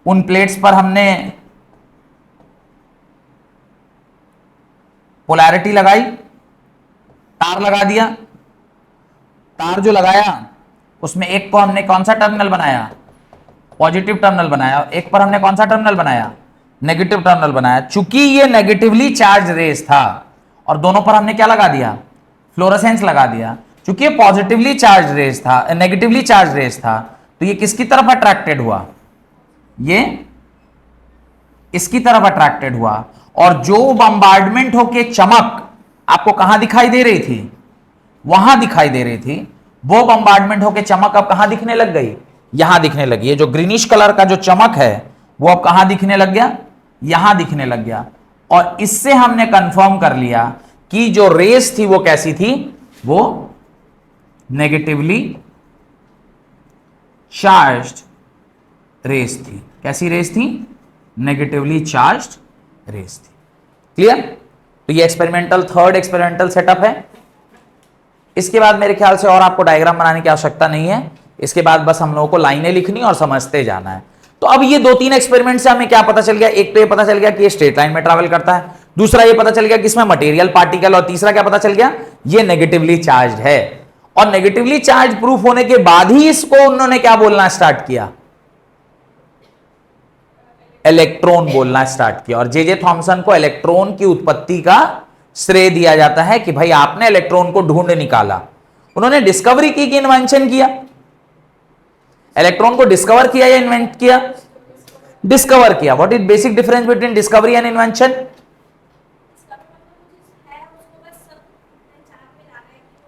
[SPEAKER 1] उन प्लेट्स पर हमने पोलैरिटी लगाई, तार लगा दिया। तार जो लगाया उसमें एक को हमने कौन सा टर्मिनल बनाया, पॉजिटिव टर्मिनल बनाया, एक पर हमने कौन सा टर्मिनल बनाया, नेगेटिव टर्मिनल बनाया। चूंकि ये नेगेटिवली चार्ज रेस था और दोनों पर हमने क्या लगा दिया, फ्लोरोसेंस लगा दिया। चूंकि ये पॉजिटिवली चार्ज रेस था, नेगेटिवली चार्ज रेस था, तो ये किसकी तरफ अट्रैक्टेड हुआ, ये इसकी तरफ अट्रैक्टेड हुआ। और जो बम्बार्डमेंट होके चमक आपको कहां दिखाई दे रही थी, वहां दिखाई दे रही थी, वो बम्बार्डमेंट होके चमक अब कहां दिखने लग गई, यहां दिखने लगी। ये जो ग्रीनिश कलर का जो चमक है वो अब कहां दिखने लग गया, यहां दिखने लग गया। और इससे हमने कंफर्म कर लिया कि जो रेस थी वो कैसी थी, वो नेगेटिवली चार्ज्ड रेस थी। कैसी रेस थी, नेगेटिवली चार्ज्ड रेस थी। क्लियर? तो ये एक्सपेरिमेंटल, थर्ड एक्सपेरिमेंटल सेटअप है। इसके बाद मेरे ख्याल से और आपको डायग्राम बनाने की आवश्यकता नहीं है। इसके बाद बस हम लोगों को लाइनें लिखनी और समझते जाना है। तो अब ये 2-3 एक्सपेरिमेंट से हमें क्या पता चल गया, एक तो ये पता चल गया कि ये स्ट्रेट लाइन में ट्रैवल करता है, दूसरा ये पता चल गया कि इसमें मटेरियल पार्टिकल, और तीसरा क्या पता चल गया, ये नेगेटिवली चार्ज है। और नेगेटिवली चार्ज प्रूफ होने के बाद ही इसको उन्होंने क्या बोलना स्टार्ट किया, इलेक्ट्रॉन बोलना स्टार्ट किया। और जे थॉमसन को इलेक्ट्रॉन की उत्पत्ति का श्रेय दिया जाता है कि भाई आपने इलेक्ट्रॉन को ढूंढ निकाला। उन्होंने डिस्कवरी की कि इन्वेंशन किया, इलेक्ट्रॉन को डिस्कवर किया या इन्वेंट किया, डिस्कवर किया। What is basic difference between discovery and invention,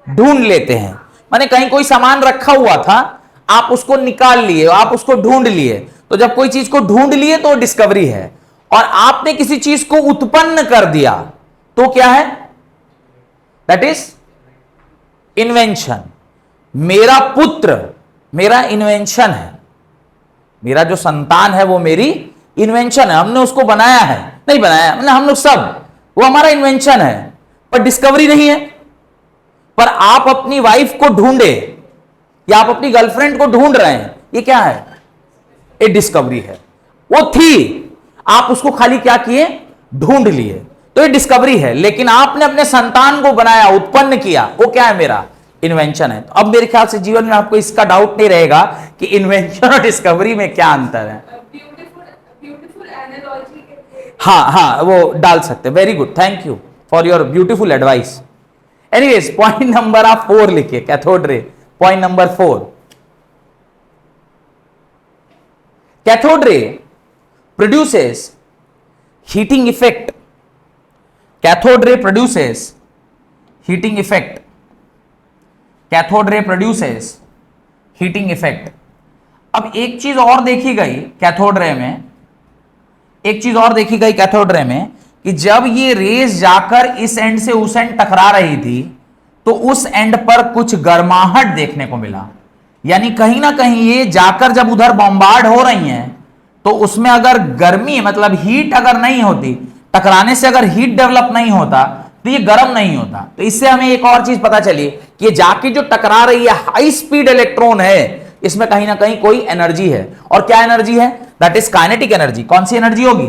[SPEAKER 1] ढूंढ लेते हैं, माने कहीं कोई सामान रखा हुआ था, आप उसको निकाल लिए, आप उसको ढूंढ लिए। तो जब कोई चीज को ढूंढ लिए तो डिस्कवरी है। और आपने किसी चीज को उत्पन्न कर दिया तो क्या है, दैट इज इन्वेंशन। मेरा पुत्र मेरा इन्वेंशन है, मेरा जो संतान है वो मेरी इन्वेंशन है। हमने उसको बनाया है, नहीं बनाया मतलब हम लोग सब, वो हमारा इन्वेंशन है, पर डिस्कवरी नहीं है। पर आप अपनी वाइफ को ढूंढे या आप अपनी गर्लफ्रेंड को ढूंढ रहे हैं, ये क्या है, ये डिस्कवरी है। वो थी, आप उसको खाली क्या किए, ढूंढ लिए, तो ये डिस्कवरी है। लेकिन आपने अपने संतान को बनाया, उत्पन्न किया, वो क्या है, मेरा इन्वेंशन है। तो अब मेरे ख्याल से जीवन में आपको इसका डाउट नहीं रहेगा कि इन्वेंशन और डिस्कवरी में क्या अंतर है।
[SPEAKER 2] Beautiful analogy.
[SPEAKER 1] हाँ हाँ, वो डाल सकते, very good, thank you for your beautiful advice. Anyways, point number आप 4 लिखिए, cathode ray, point number 4। Cathode ray produces heating effect. Cathode ray produces heating effect. Cathode ray produces heating effect. अब एक चीज और देखी गई कैथोड रे में, एक चीज और देखी गई कैथोड रे में कि जब ये रेज जाकर इस एंड से उस एंड टकरा रही थी तो उस एंड पर कुछ गर्माहट देखने को मिला। यानी कहीं ना कहीं ये जाकर जब उधर बॉम्बार्ड हो रही हैं तो उसमें अगर गर्मी, मतलब हीट अगर नहीं होती, टकराने से अगर हीट डेवलप नहीं होता तो ये गर्म नहीं होता। तो इससे हमें एक और चीज पता चली कि जाके जो टकरा रही है हाई स्पीड इलेक्ट्रॉन है, इसमें कहीं ना कहीं कोई एनर्जी है। और क्या एनर्जी है? That is kinetic energy. कौन सी एनर्जी होगी?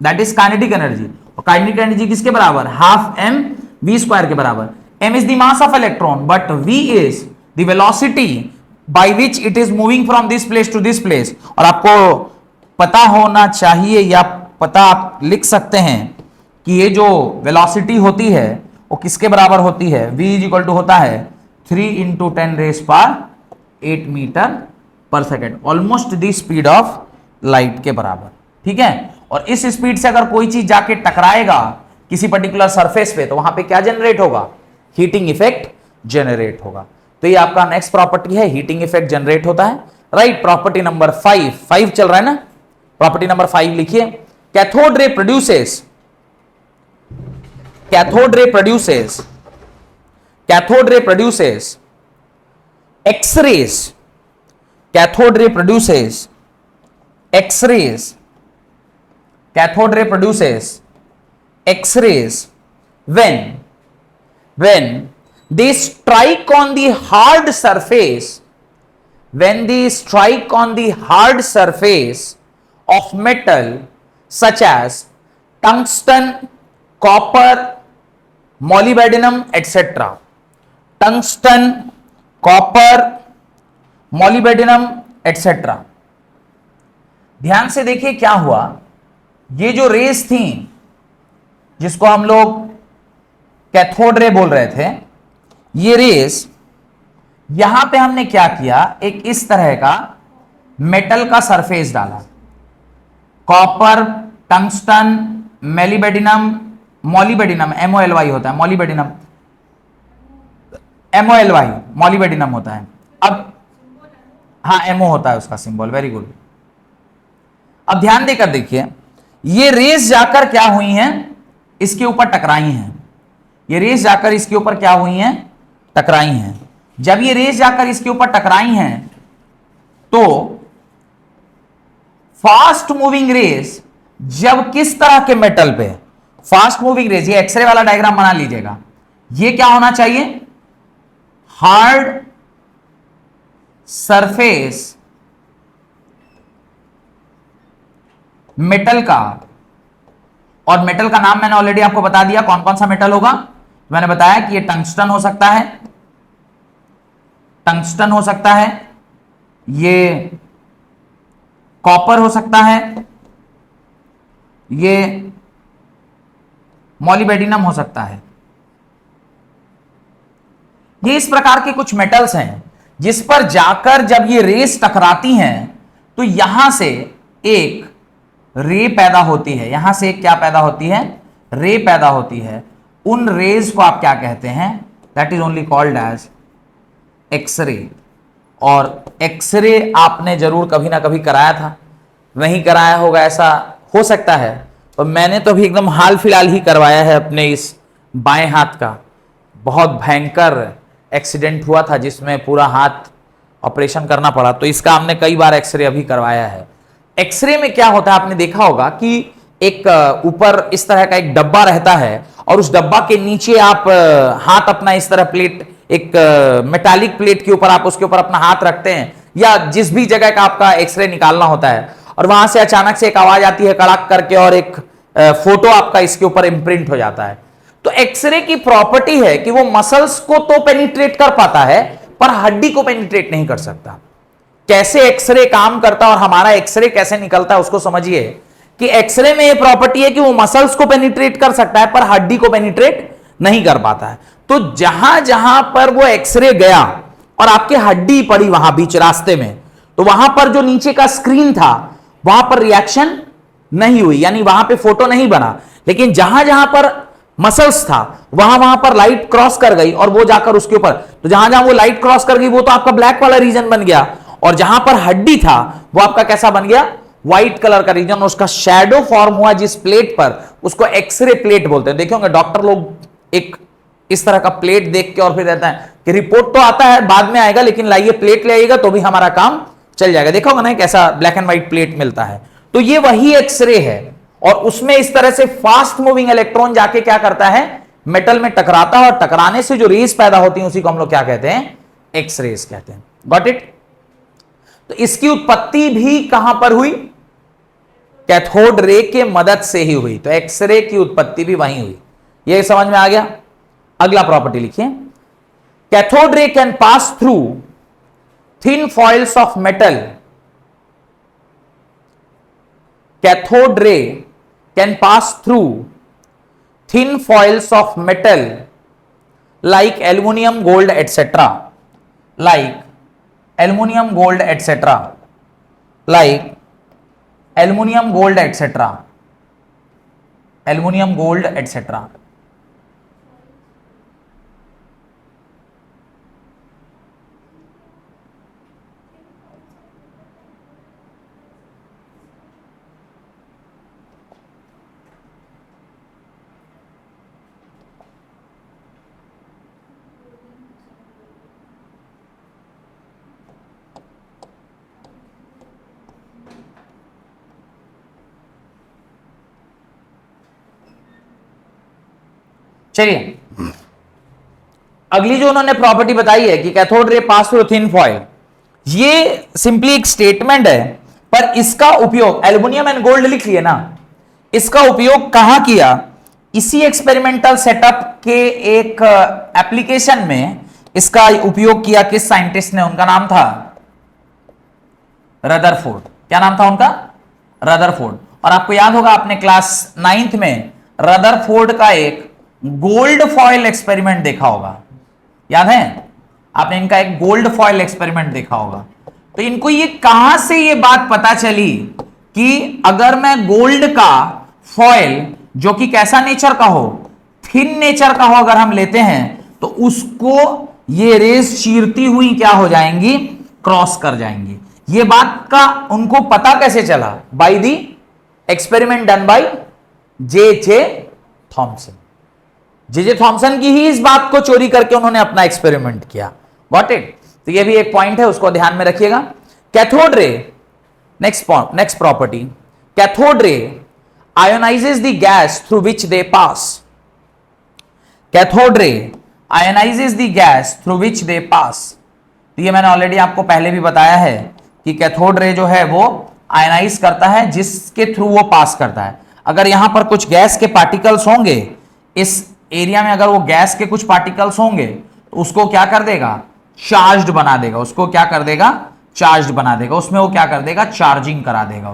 [SPEAKER 1] That is kinetic energy. और काइनेटिक एनर्जी किसके बराबर? हाफ एम वी स्क्वायर के बराबर। M is the mass of electron but v is the velocity by which it is moving from this place to this place. और आपको पता होना चाहिए, या पता आप लिख सकते हैं कि ये जो वेलोसिटी होती है वो किसके बराबर होती है? v इज इक्वल टू होता है 3 × 10⁸ मीटर पर second, almost the speed of light के बराबर। ठीक है, और इस स्पीड से अगर कोई चीज जाके टकराएगा किसी पर्टिकुलर सरफेस पे तो वहां पे क्या जनरेट होगा? हीटिंग इफेक्ट जनरेट होगा। तो ये आपका नेक्स्ट प्रॉपर्टी है, हीटिंग इफेक्ट जनरेट होता है। राइट, प्रॉपर्टी नंबर 5 चल रहा है ना, प्रॉपर्टी नंबर 5 लिखिए। Cathode ray produces X-rays. Cathode ray produces X-rays. Cathode ray produces X-rays when they strike on the hard surface. When they strike on the hard surface of metal such as tungsten, copper, molybdenum, etc. Tungsten, copper, molybdenum etcetera. ध्यान से देखिए क्या हुआ, ये जो race थी जिसको हम लोग कैथोड रे बोल रहे थे, ये रेस यहां पे हमने क्या किया, एक इस तरह का मेटल का सरफेस डाला, कॉपर, टंगस्टन, मॉलिबेडिनम MOLY होता है, मॉलिबेडिनम MOLY मॉलिबेडिनम होता है। अब हाँ, MO होता है उसका सिंबल, वेरी गुड। अब ध्यान देकर देखिए, ये रेस जाकर क्या हुई हैं, इसके ऊपर टकराई हैं। ये रेस जाकर इसके ऊपर क्या हुई हैं? टकराई हैं। जब ये रेस जाकर इसके ऊपर टकराई हैं तो फास्ट मूविंग रेस जब किस तरह के मेटल पे, फास्ट मूविंग रेस, ये एक्सरे वाला डायग्राम बना लीजिएगा, ये क्या होना चाहिए? हार्ड सरफेस मेटल का, और मेटल का नाम मैंने ऑलरेडी आपको बता दिया कौन कौन सा मेटल होगा। मैंने बताया कि ये टंगस्टन हो सकता है, टंगस्टन हो सकता है, ये कॉपर हो सकता है, ये मॉलिबेडिनम हो सकता है। ये इस प्रकार के कुछ मेटल्स हैं जिस पर जाकर जब ये रेस टकराती हैं तो यहां से एक रे पैदा होती है। यहां से एक क्या पैदा होती है? रे पैदा होती है। उन रेज को आप क्या कहते हैं? That is only called as X-ray. और एक्सरे आपने जरूर कभी ना कभी कराया था, नहीं कराया होगा ऐसा हो सकता है, तो मैंने तो अभी एकदम हाल फिलहाल ही करवाया है अपने इस बाएं हाथ का। बहुत भयंकर एक्सीडेंट हुआ था जिसमें पूरा हाथ ऑपरेशन करना पड़ा, तो इसका हमने कई बार एक्सरे अभी करवाया है। एक्सरे में क्या होता है, आपने देखा होगा कि एक ऊपर इस तरह का एक डब्बा रहता है और उस डब्बा के नीचे आप हाथ अपना इस तरह प्लेट, एक मेटालिक प्लेट के ऊपर आप उसके ऊपर अपना हाथ रखते हैं, या जिस भी जगह का आपका एक्सरे निकालना होता है, और वहां से अचानक से एक आवाज आती है कड़ाक करके और एक फोटो आपका इसके ऊपर इम्प्रिंट हो जाता है। तो एक्सरे की प्रॉपर्टी है कि वो मसल्स को तो पेनिट्रेट कर पाता है पर हड्डी को पेनिट्रेट नहीं कर सकता। कैसे एक्सरे काम करता है और हमारा एक्सरे कैसे निकलता है उसको समझिए कि एक्सरे में ये प्रॉपर्टी है कि वो मसल्स को पेनिट्रेट कर सकता है पर हड्डी को पेनिट्रेट नहीं कर पाता है। तो जहां जहां पर वो एक्सरे गया और आपकी हड्डी पड़ी वहां बीच रास्ते में, तो वहां पर जो नीचे का स्क्रीन था वहां पर रिएक्शन नहीं हुई, यानी वहां पे फोटो नहीं बना। लेकिन जहां जहां पर मसल्स था वहां वहां पर लाइट क्रॉस कर गई और वो जाकर उसके ऊपर, तो जहां जहां वो लाइट क्रॉस कर गई वो तो आपका ब्लैक वाला रीजन बन गया, और जहां पर हड्डी था वो आपका कैसा बन गया, व्हाइट कलर का रीजन। उसका शैडो फॉर्म हुआ जिस प्लेट पर, उसको एक्सरे प्लेट बोलते हैं। देखे होंगे डॉक्टर लोग एक इस तरह का प्लेट देख के और फिर रहता है कि रिपोर्ट तो आता है बाद में आएगा लेकिन लाइए प्लेट ले आइएगा तो भी हमारा काम चल जाएगा। देखा होगा ना कैसा ब्लैक एंड व्हाइट प्लेट मिलता है। तो ये वही एक्सरे है, और उसमें इस तरह से फास्ट मूविंग इलेक्ट्रॉन जाके क्या करता है, मेटल में टकराता है, और टकराने से जो रेज पैदा होती है उसी को हम लोग क्या कहते हैं, एक्सरेज कहते हैं। Got it. तो इसकी उत्पत्ति भी कहां पर हुई, कैथोड रे के मदद से ही हुई। तो एक्सरे की उत्पत्ति भी वहीं हुई। यह समझ में आ गया। अगला प्रॉपर्टी लिखिए, cathode ray can pass through thin foils of metal. Cathode ray can pass through thin foils of metal like aluminum, gold, etc. like aluminum, gold, etc. like aluminum, gold, etc. aluminum, gold, etc. चलिए, अगली जो उन्होंने property बताई है कि cathode ray pass through thin foil, ये simply एक statement है, पर इसका उपयोग एल्युमिनियम एंड गोल्ड लिख लिए ना, इसका उपयोग कहां किया, इसी एक्सपेरिमेंटल सेटअप के एक एप्लीकेशन में इसका उपयोग किया। किस साइंटिस्ट ने, उनका नाम था रदरफोर्ड। क्या नाम था उनका, रदरफोर्ड। और आपको याद होगा आपने क्लास 9th में रदरफोर्ड का एक गोल्ड फॉइल एक्सपेरिमेंट देखा होगा, याद है आपने इनका एक गोल्ड फॉइल एक्सपेरिमेंट देखा होगा। तो इनको ये कहां से ये बात पता चली कि अगर मैं गोल्ड का फॉइल जो कि कैसा नेचर का हो, थिन नेचर का हो, अगर हम लेते हैं तो उसको ये रेस चीरती हुई क्या हो जाएंगी, क्रॉस कर जाएंगी। ये बात का उनको पता कैसे चला, by the experiment done by J Thomson. J Thomson की ही इस बात को चोरी करके उन्होंने अपना एक्सपेरिमेंट किया। Got it. तो ये भी एक पॉइंट है, उसको ध्यान में रखिएगा। Cathode ray, next property, cathode ray ionises the gas through which they pass. Cathode ray ionises the gas through which they pass. तो ये मैंने ऑलरेडी आपको पहले भी बताया है कि कैथोड रे जो है वो आयोनाइज करता है जिसके थ्रू वो पास करता है। अगर यहां पर कुछ गैस के पार्टिकल्स होंगे, इस एरिया में अगर वो गैस के कुछ पार्टिकल्स होंगे तो उसको क्या कर देगा, चार्ज्ड बना देगा। उसको क्या कर देगा, चार्ज्ड बना देगा। उसमें वो क्या कर देगा, चार्जिंग करा देगा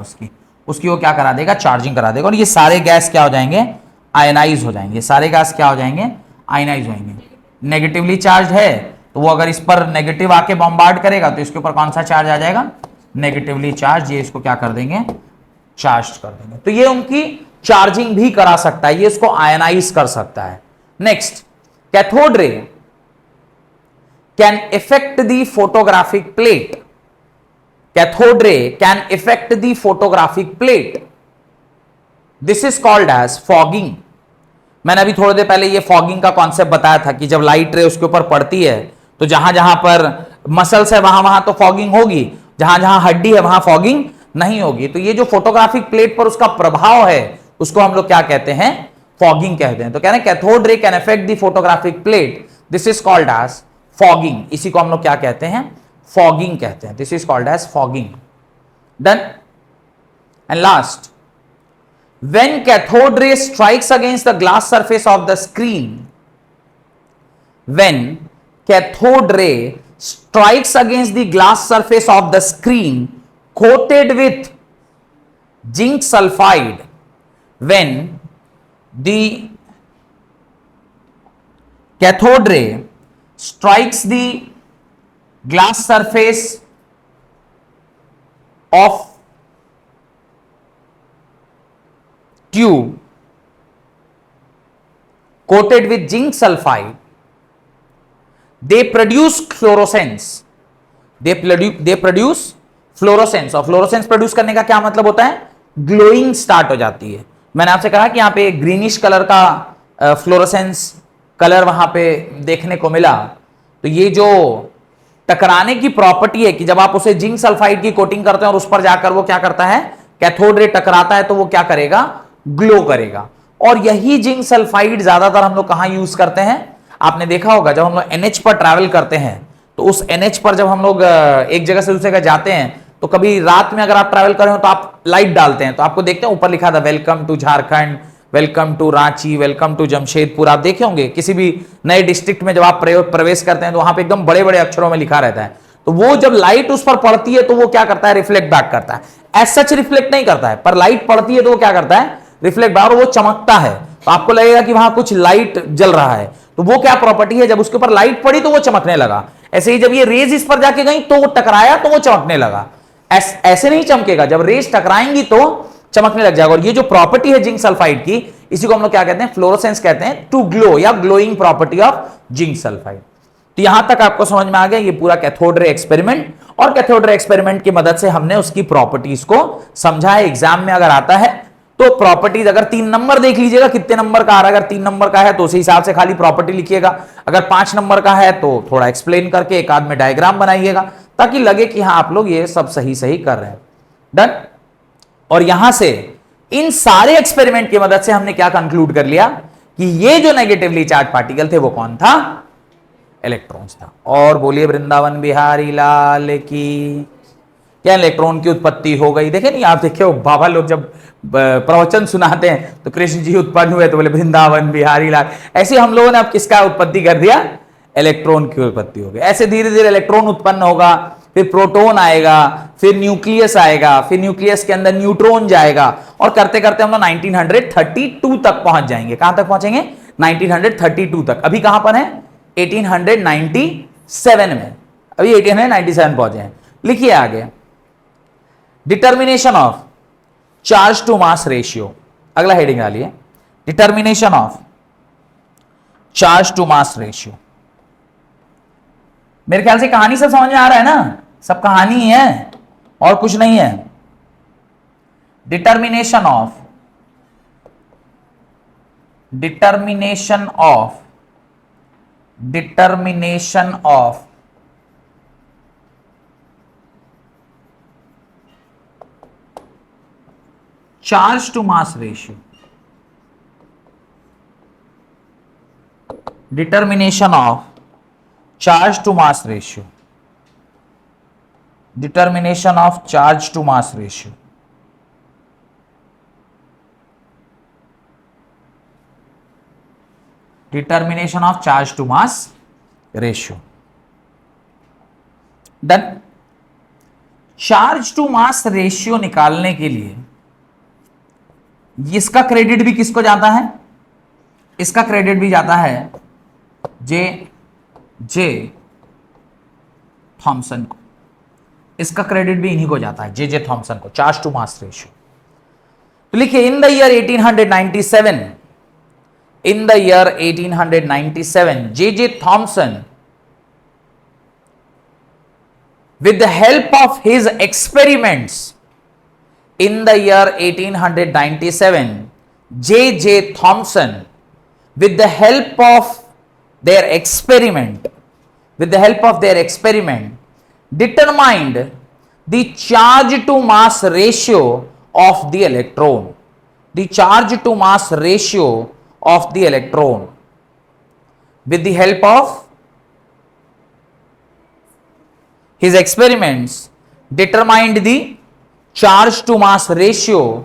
[SPEAKER 1] उसकी वो क्या करा देगा, चार्जिंग करा देगा। और ये सारे गैस क्या हो जाएंगे, आयनाइज हो जाएंगे। सारे गैस क्या हो जाएंगे, आयनाइज हो जाएंगे। नेगेटिवली चार्ज है तो वो अगर इस पर नेगेटिव आके बॉम्बार्ड करेगा तो इसके ऊपर कौन सा चार्ज आ जाएगा, नेगेटिवली चार्ज। ये इसको क्या कर देंगे, चार्ज कर देंगे। तो ये उनकी चार्जिंग भी करा सकता है, ये इसको आयनाइज कर सकता है। Next, cathode ray can effect the photographic plate. Cathode ray can effect the photographic plate. This is called as fogging. मैंने अभी थोड़ी देर पहले ये फॉगिंग का कॉन्सेप्ट बताया था कि जब लाइट रे उसके ऊपर पड़ती है तो जहां जहां पर मसल्स है वहां वहां तो फॉगिंग होगी, जहां जहां हड्डी है वहां फॉगिंग नहीं होगी। तो ये जो फोटोग्राफिक प्लेट पर उसका प्रभाव है उसको हम लोग क्या कहते हैं, फॉगिंग कहते हैं। तो कह रहे हैं cathode ray can affect the photographic plate, this is called as fogging. इसी को हम लोग क्या कहते हैं, फॉगिंग कहते हैं. This is called as fogging. Done. And last, when cathode ray strikes against the glass surface of the screen, when cathode ray strikes against the glass surface of the screen coated with zinc sulfide, when the cathode ray strikes the glass surface of tube coated with zinc sulfide, they produce fluorescence. They produce fluorescence. और fluorescence produce करने का क्या मतलब होता है? Glowing start हो जाती है. मैंने आपसे कहा कि यहां पे ग्रीनिश कलर का फ्लोरोसेंस कलर वहां पे देखने को मिला. तो ये जो टकराने की प्रॉपर्टी है कि जब आप उसे जिंक सल्फाइड की कोटिंग करते हैं और उस पर जाकर वो क्या करता है, कैथोड रे टकराता है, तो वो क्या करेगा, ग्लो करेगा. और यही जिंक सल्फाइड ज्यादातर हम लोग कहां यूज करते हैं? आपने देखा होगा जब हम लोग NH पर ट्रैवल करते हैं तो उस NH पर जब हम लोग एक जगह से दूसरी जगह जाते हैं तो कभी रात में अगर आप ट्रैवल कर रहे हो तो आप लाइट डालते हैं, तो आपको देखते हैं ऊपर लिखा था welcome to Jharkhand, welcome to Ranchi, welcome to Jamshedpur. आप देखे होंगे किसी भी नए डिस्ट्रिक्ट में जब आप प्रवेश करते हैं तो वहां पे एकदम बड़े बड़े अक्षरों में लिखा रहता है. तो वो जब लाइट उस पर पड़ती है तो वो क्या करता है, रिफ्लेक्ट बैक करता है. एज सच रिफ्लेक्ट नहीं करता है, पर लाइट पड़ती है तो वो क्या करता है, रिफ्लेक्ट बैक, और वो चमकता है. तो आपको लगेगा कि वहां कुछ लाइट जल रहा है. तो वो क्या प्रॉपर्टी है, जब उसके ऊपर लाइट पड़ी तो वो चमकने लगा. ऐसे ही जब ये रेज इस पर जाके गई तो वो टकराया तो वो चमकने लगा. ऐसे नहीं चमकेगा, जब रेज टकराएंगी तो चमकने लग जाएगा. और ये जो प्रॉपर्टी है जिंक सल्फाइड की, इसी को हम लोग क्या कहते हैं, फ्लोरोसेंस कहते हैं, टू ग्लो या glowing property of zinc sulphide. तो यहां तक आपको समझ में आ गया ये पूरा कैथोड रे एक्सपेरिमेंट. और कैथोड रे एक्सपेरिमेंट की मदद से हमने उसकी प्रॉपर्टीज को समझा है. एग्जाम में अगर आता है तो प्रॉपर्टीज, अगर 3 नंबर देख लीजिएगा कितने नंबर का आ रहा है. अगर 3 नंबर का है तो उसी हिसाब से खाली प्रॉपर्टी लिखिएगा. अगर 5 नंबर का है तो थोड़ा एक्सप्लेन करके एक आध में डायग्राम बनाइएगा ताकि लगे कि हाँ आप लोग ये सब सही सही कर रहे हैं. डन. और यहां से इन सारे एक्सपेरिमेंट की मदद से हमने क्या कंक्लूड कर लिया कि ये जो नेगेटिवली चार्ज पार्टिकल थे वो कौन था, इलेक्ट्रॉन्स था. और बोलिए वृंदावन बिहारी लाल की. क्या इलेक्ट्रॉन की उत्पत्ति हो गई? देखे नहीं आप, देखे हो बाबा लोग जब प्रवचन सुनाते हैं तो कृष्ण जी उत्पन्न हुए तो बोले वृंदावन बिहारी लाल. ऐसे हम लोगों ने अब किसका उत्पत्ति कर दिया, इलेक्ट्रॉन की उत्पत्ति हो गई. ऐसे धीरे धीरे इलेक्ट्रॉन उत्पन्न होगा, फिर प्रोटॉन आएगा, फिर न्यूक्लियस आएगा, फिर न्यूक्लियस के अंदर न्यूट्रॉन जाएगा, और करते करते हम लोग 1932 तक पहुंच जाएंगे. कहां तक पहुंचेंगे, 1932 तक. अभी कहां पर है, 1897 में. अभी 1897 पहुंचे हैं. लिखिए आगे, determination of charge to mass ratio. अगला हेडिंग डालिए, determination of charge to mass ratio. मेरे ख्याल से कहानी सब समझ में आ रहा है ना, सब कहानी ही है और कुछ नहीं है. Determination of charge to mass ratio. Determination of charge to mass ratio. Determination of charge to mass ratio. Determination of charge to mass ratio. Done. Charge to mass ratio निकालने के लिए इसका क्रेडिट भी किसको जाता है, इसका क्रेडिट भी जाता है जे थॉमसन को. इसका क्रेडिट भी इन्हीं को जाता है, जे थॉमसन को, चार्ज टू मास रेशियो. तो लिखिए, in the year 1897 J Thomson with the help of his experiments, in the year 1897 J. Thomson, with the help of their experiment, determined the charge to mass ratio of the electron. The charge to mass ratio of the electron with the help of his experiments determined the charge to mass ratio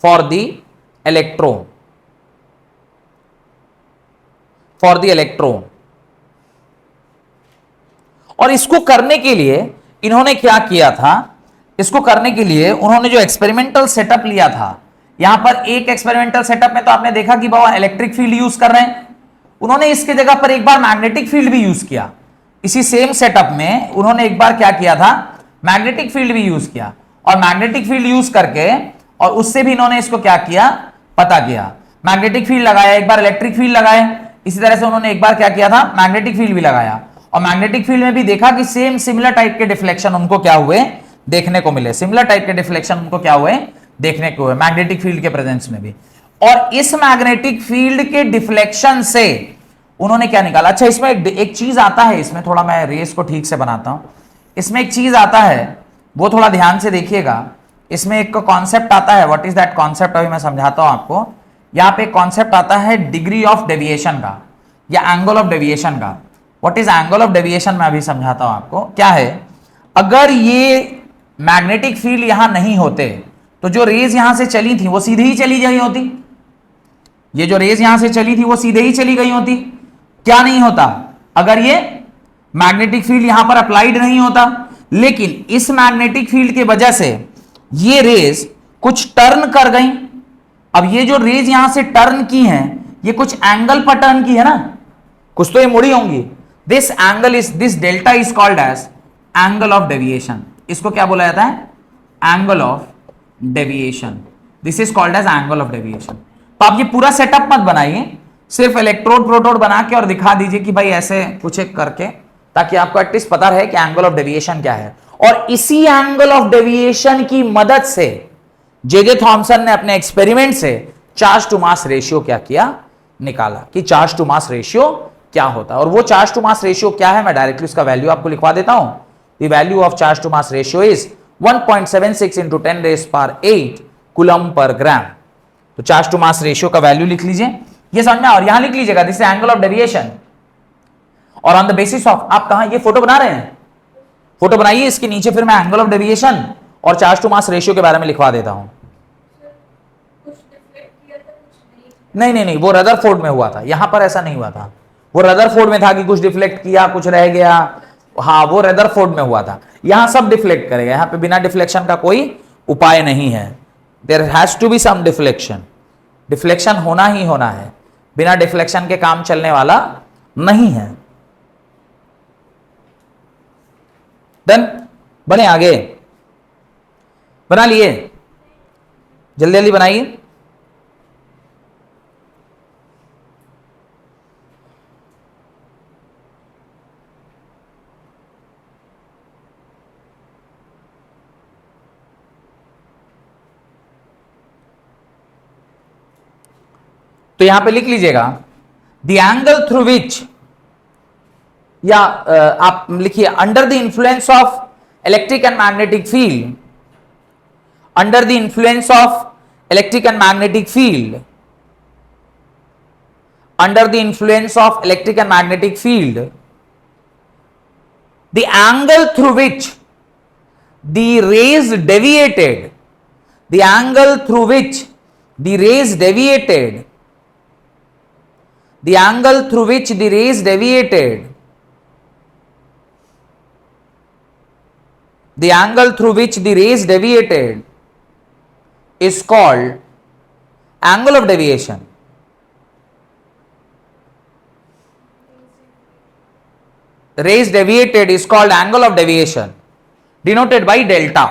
[SPEAKER 1] for the electron, और इसको करने के लिए इन्होंने क्या किया था, इसको करने के लिए उन्होंने जो एक्सपेरिमेंटल सेटअप लिया था, यहां पर एक एक्सपेरिमेंटल सेटअप में तो आपने देखा कि बाबा इलेक्ट्रिक फील्ड यूज कर रहे हैं, उन्होंने इसके जगह पर एक बार मैग्नेटिक फील्ड भी यूज किया। इसी सेम सेटअप में उन्होंने एक बार क्या किया था, मैग्नेटिक फील्ड भी यूज किया, और मैग्नेटिक फील्ड यूज करके और उससे भी इन्होंने इसको क्या किया, पता किया। मैग्नेटिक फील्ड लगाया, एक बार इलेक्ट्रिक फील्ड लगाए, इसी तरह से उन्होंने एक बार क्या किया था, मैग्नेटिक फील्ड भी लगाया, और मैग्नेटिक फील्ड में भी देखा कि सेम सिमिलर टाइप के डिफ्लेक्शन उनको क्या हुए, देखने को मिले। सिमिलर टाइप के डिफ्लेक्शन उनको क्या हुए, देखने को हुए, मैग्नेटिक फील्ड के प्रेजेंस में भी। और इस मैग्नेटिक फील्ड के डिफ्लेक्शन से उन्होंने क्या निकाला। अच्छा, इसमें एक चीज आता है, इसमें थोड़ा मैं रेस को ठीक से बनाता हूं। इसमें एक चीज आता है, वो थोड़ा ध्यान से देखिएगा। इसमें एक कॉन्सेप्ट आता है, व्हाट इज दैट कॉन्सेप्ट, अभी मैं समझाता हूं आपको। यहां पे कॉन्सेप्ट आता है डिग्री ऑफ डेविएशन का या एंगल ऑफ डेविएशन का। What is angle of deviation, मैं अभी समझाता हूं आपको। क्या है, अगर ये मैग्नेटिक फील्ड यहां नहीं होते तो जो रेज यहां से चली थी वो सीधे ही चली गई होती। ये जो रेज यहां से चली थी वो सीधे ही चली गई होती। क्या नहीं होता, अगर ये मैग्नेटिक फील्ड यहां पर अप्लाइड नहीं होता। लेकिन इस मैग्नेटिक फील्ड की वजह से ये रेज कुछ टर्न कर गई। अब ये जो रेज यहां से टर्न की हैं, ये कुछ एंगल पर टर्न की है ना, कुछ तो ये मुड़ी होंगी। This angle is, this delta is called as angle of deviation. इसको क्या बोला जाता है, angle of deviation. This is called as angle of deviation. तो आप ये पूरा सेटअप मत बनाइए, सिर्फ इलेक्ट्रोड प्रोटोड बना के और दिखा दीजिए कि भाई ऐसे कुछ एक करके, ताकि आपको एटलीस्ट पता रहे कि एंगल ऑफ डेविएशन क्या है। और इसी एंगल ऑफ डेविएशन की मदद से जे थॉमसन ने अपने एक्सपेरिमेंट से चार्ज टू मास रेशियो क्या किया, निकाला कि चार्ज टू मास रेशियो क्या होता है। और वो चार्ज टू मास रेशियो क्या है, मैं डायरेक्टली उसका वैल्यू आपको लिखवा देता हूं। The value of charge to mass ratio is 1.76 into 10⁸ coulomb per gram. तो चार्ज टू मास रेशियो का वैल्यू लिख लीजिए, ये समझ में। और यहां लिख लीजिएगा this is angle of deviation. और ऑन द बेसिस ऑफ, आप कहां ये फोटो बना रहे हैं, फोटो बनाइए, इसके नीचे फिर मैं एंगल ऑफ डेविएशन और चार्ज टू मास रेशियो के बारे में लिखवा देता हूं।
[SPEAKER 2] कुछ डिफ्लेक्ट किया था, कुछ नहीं।
[SPEAKER 1] नहीं, वो रदरफोर्ड में हुआ था, यहां पर ऐसा नहीं हुआ था। वो रदरफोर्ड में था कि कुछ डिफ्लेक्ट किया, कुछ रह गया। हाँ, वो रदरफोर्ड में हुआ था। यहां सब डिफ्लेक्ट करेगा, यहां पे बिना डिफ्लेक्शन का कोई उपाय नहीं है। There has to be some deflection, deflection होना ही होना है, बिना डिफ्लेक्शन के काम चलने वाला नहीं है। डन, बने आगे, बना लिए, जल्दी जल्दी बनाइए। तो यहां पे लिख लीजिएगा द एंगल थ्रू विच, या आप लिखिए under the influence of electric and magnetic field, under the influence of electric and magnetic field, under the influence of electric and magnetic field, the angle through which the rays deviated, the angle through which the rays deviated, the angle through which the rays deviated, the angle through which the rays deviated is called angle of deviation. Rays deviated is called angle of deviation, denoted by delta,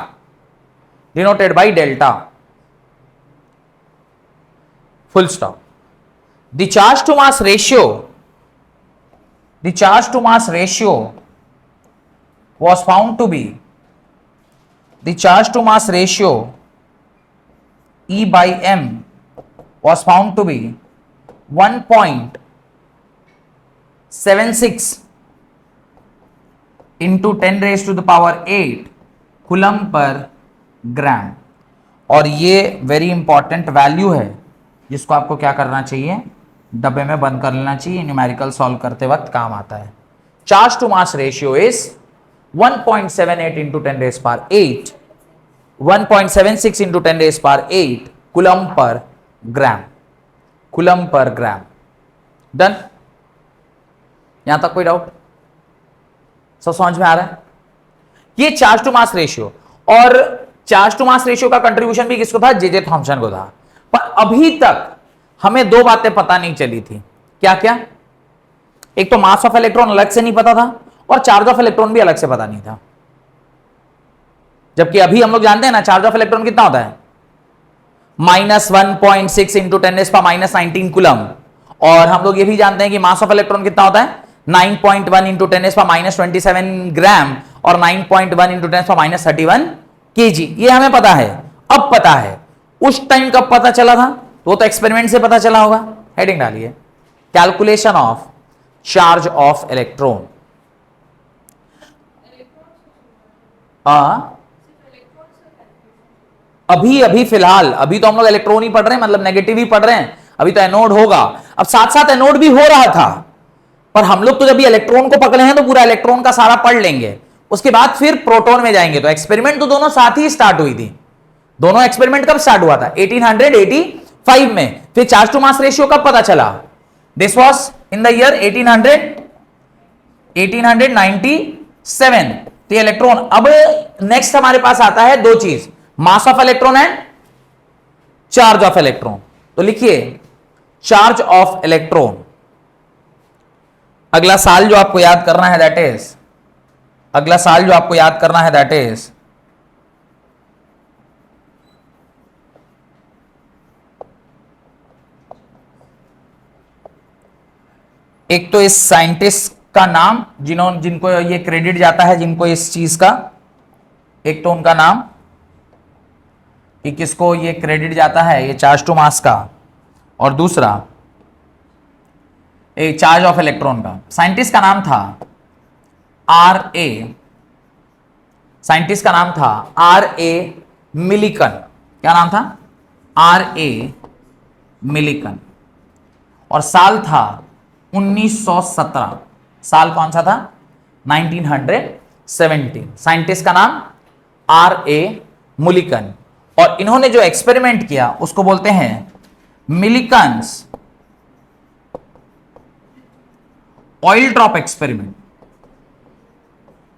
[SPEAKER 1] denoted by delta, full stop. The charge to mass ratio, the charge to mass ratio was found to be, the charge to mass ratio E by m was found to be 1.76 into 10⁸ coulomb per gram. और ये very important value है जिसको आपको क्या करना चाहिए, डब्बे में बंद कर लेना चाहिए, न्यूमेरिकल सॉल्व करते वक्त काम आता है। Charge to mass ratio is 1.78 into 10 raise power 8, 1.76 into 10 raise power 8 coulomb per gram, coulomb per gram. Done? यहां तक कोई डाउट? सब समझ में आ रहा है? ये चार्ज टू मास रेशियो, और चार्ज टू मास रेशियो का कंट्रीब्यूशन भी किसको था? जे थॉम्सन को था। पर अभी तक हमें दो बातें पता नहीं चली थी। क्या क्या? एक तो मास ऑफ इलेक्ट्रॉन अलग से नहीं पता था, और चार्ज ऑफ इलेक्ट्रॉन भी अलग से पता नहीं था। जबकि अभी हम लोग जानते हैं ना चार्ज ऑफ इलेक्ट्रॉन कितना होता है, -1.6 इंटू 10⁻19 कूलम। और हम लोग ये भी जानते हैं कि मास ऑफ इलेक्ट्रॉन कितना होता है, 9.1 इंटू 10⁻27 ग्राम और 9.1 इंटू 10⁻31 केजी। ये हमें पता है, अब पता है। उस टाइम कब पता चला था? वो तो एक्सपेरिमेंट से पता चला होगा। हेडिंग डालिए, calculation of charge of electron. अभी अभी फिलहाल अभी तो हम लोग इलेक्ट्रॉन ही पढ़ रहे हैं, मतलब नेगेटिव ही पढ़ रहे हैं। अभी तो एनोड होगा, अब साथ साथ एनोड भी हो रहा था। पर हम लोग तो जब भी इलेक्ट्रॉन को पकड़े हैं तो पूरा इलेक्ट्रॉन का सारा पढ़ लेंगे, उसके बाद फिर प्रोटॉन में जाएंगे। तो एक्सपेरिमेंट तो दोनों साथ ही स्टार्ट हुई थी। दोनों एक्सपेरिमेंट कब स्टार्ट हुआ था? 1885 में। फिर चार्ज टू मास रेशियो कब पता चला? This was in the year 1897। तो इलेक्ट्रॉन, अब नेक्स्ट हमारे पास आता है दो चीज, मास of electron and charge of electron. तो लिखिए चार्ज ऑफ इलेक्ट्रॉन। अगला साल जो आपको याद करना है दैट इज, अगला साल जो आपको याद करना है दैट इज एक तो इस साइंटिस्ट का नाम, जिनको ये क्रेडिट जाता है, जिनको इस चीज का, एक तो उनका नाम कि किसको ये क्रेडिट जाता है ये चार्ज टू मास का, और दूसरा एक चार्ज ऑफ इलेक्ट्रॉन का। साइंटिस्ट का नाम था साइंटिस्ट का नाम था R.A. मिलिकन। क्या नाम था? R.A. मिलिकन। और साल था 1917। साल कौन सा था? 1917। साइंटिस्ट का नाम R.A. मिलिकन। और इन्होंने जो एक्सपेरिमेंट किया उसको बोलते हैं Millikan's oil drop experiment.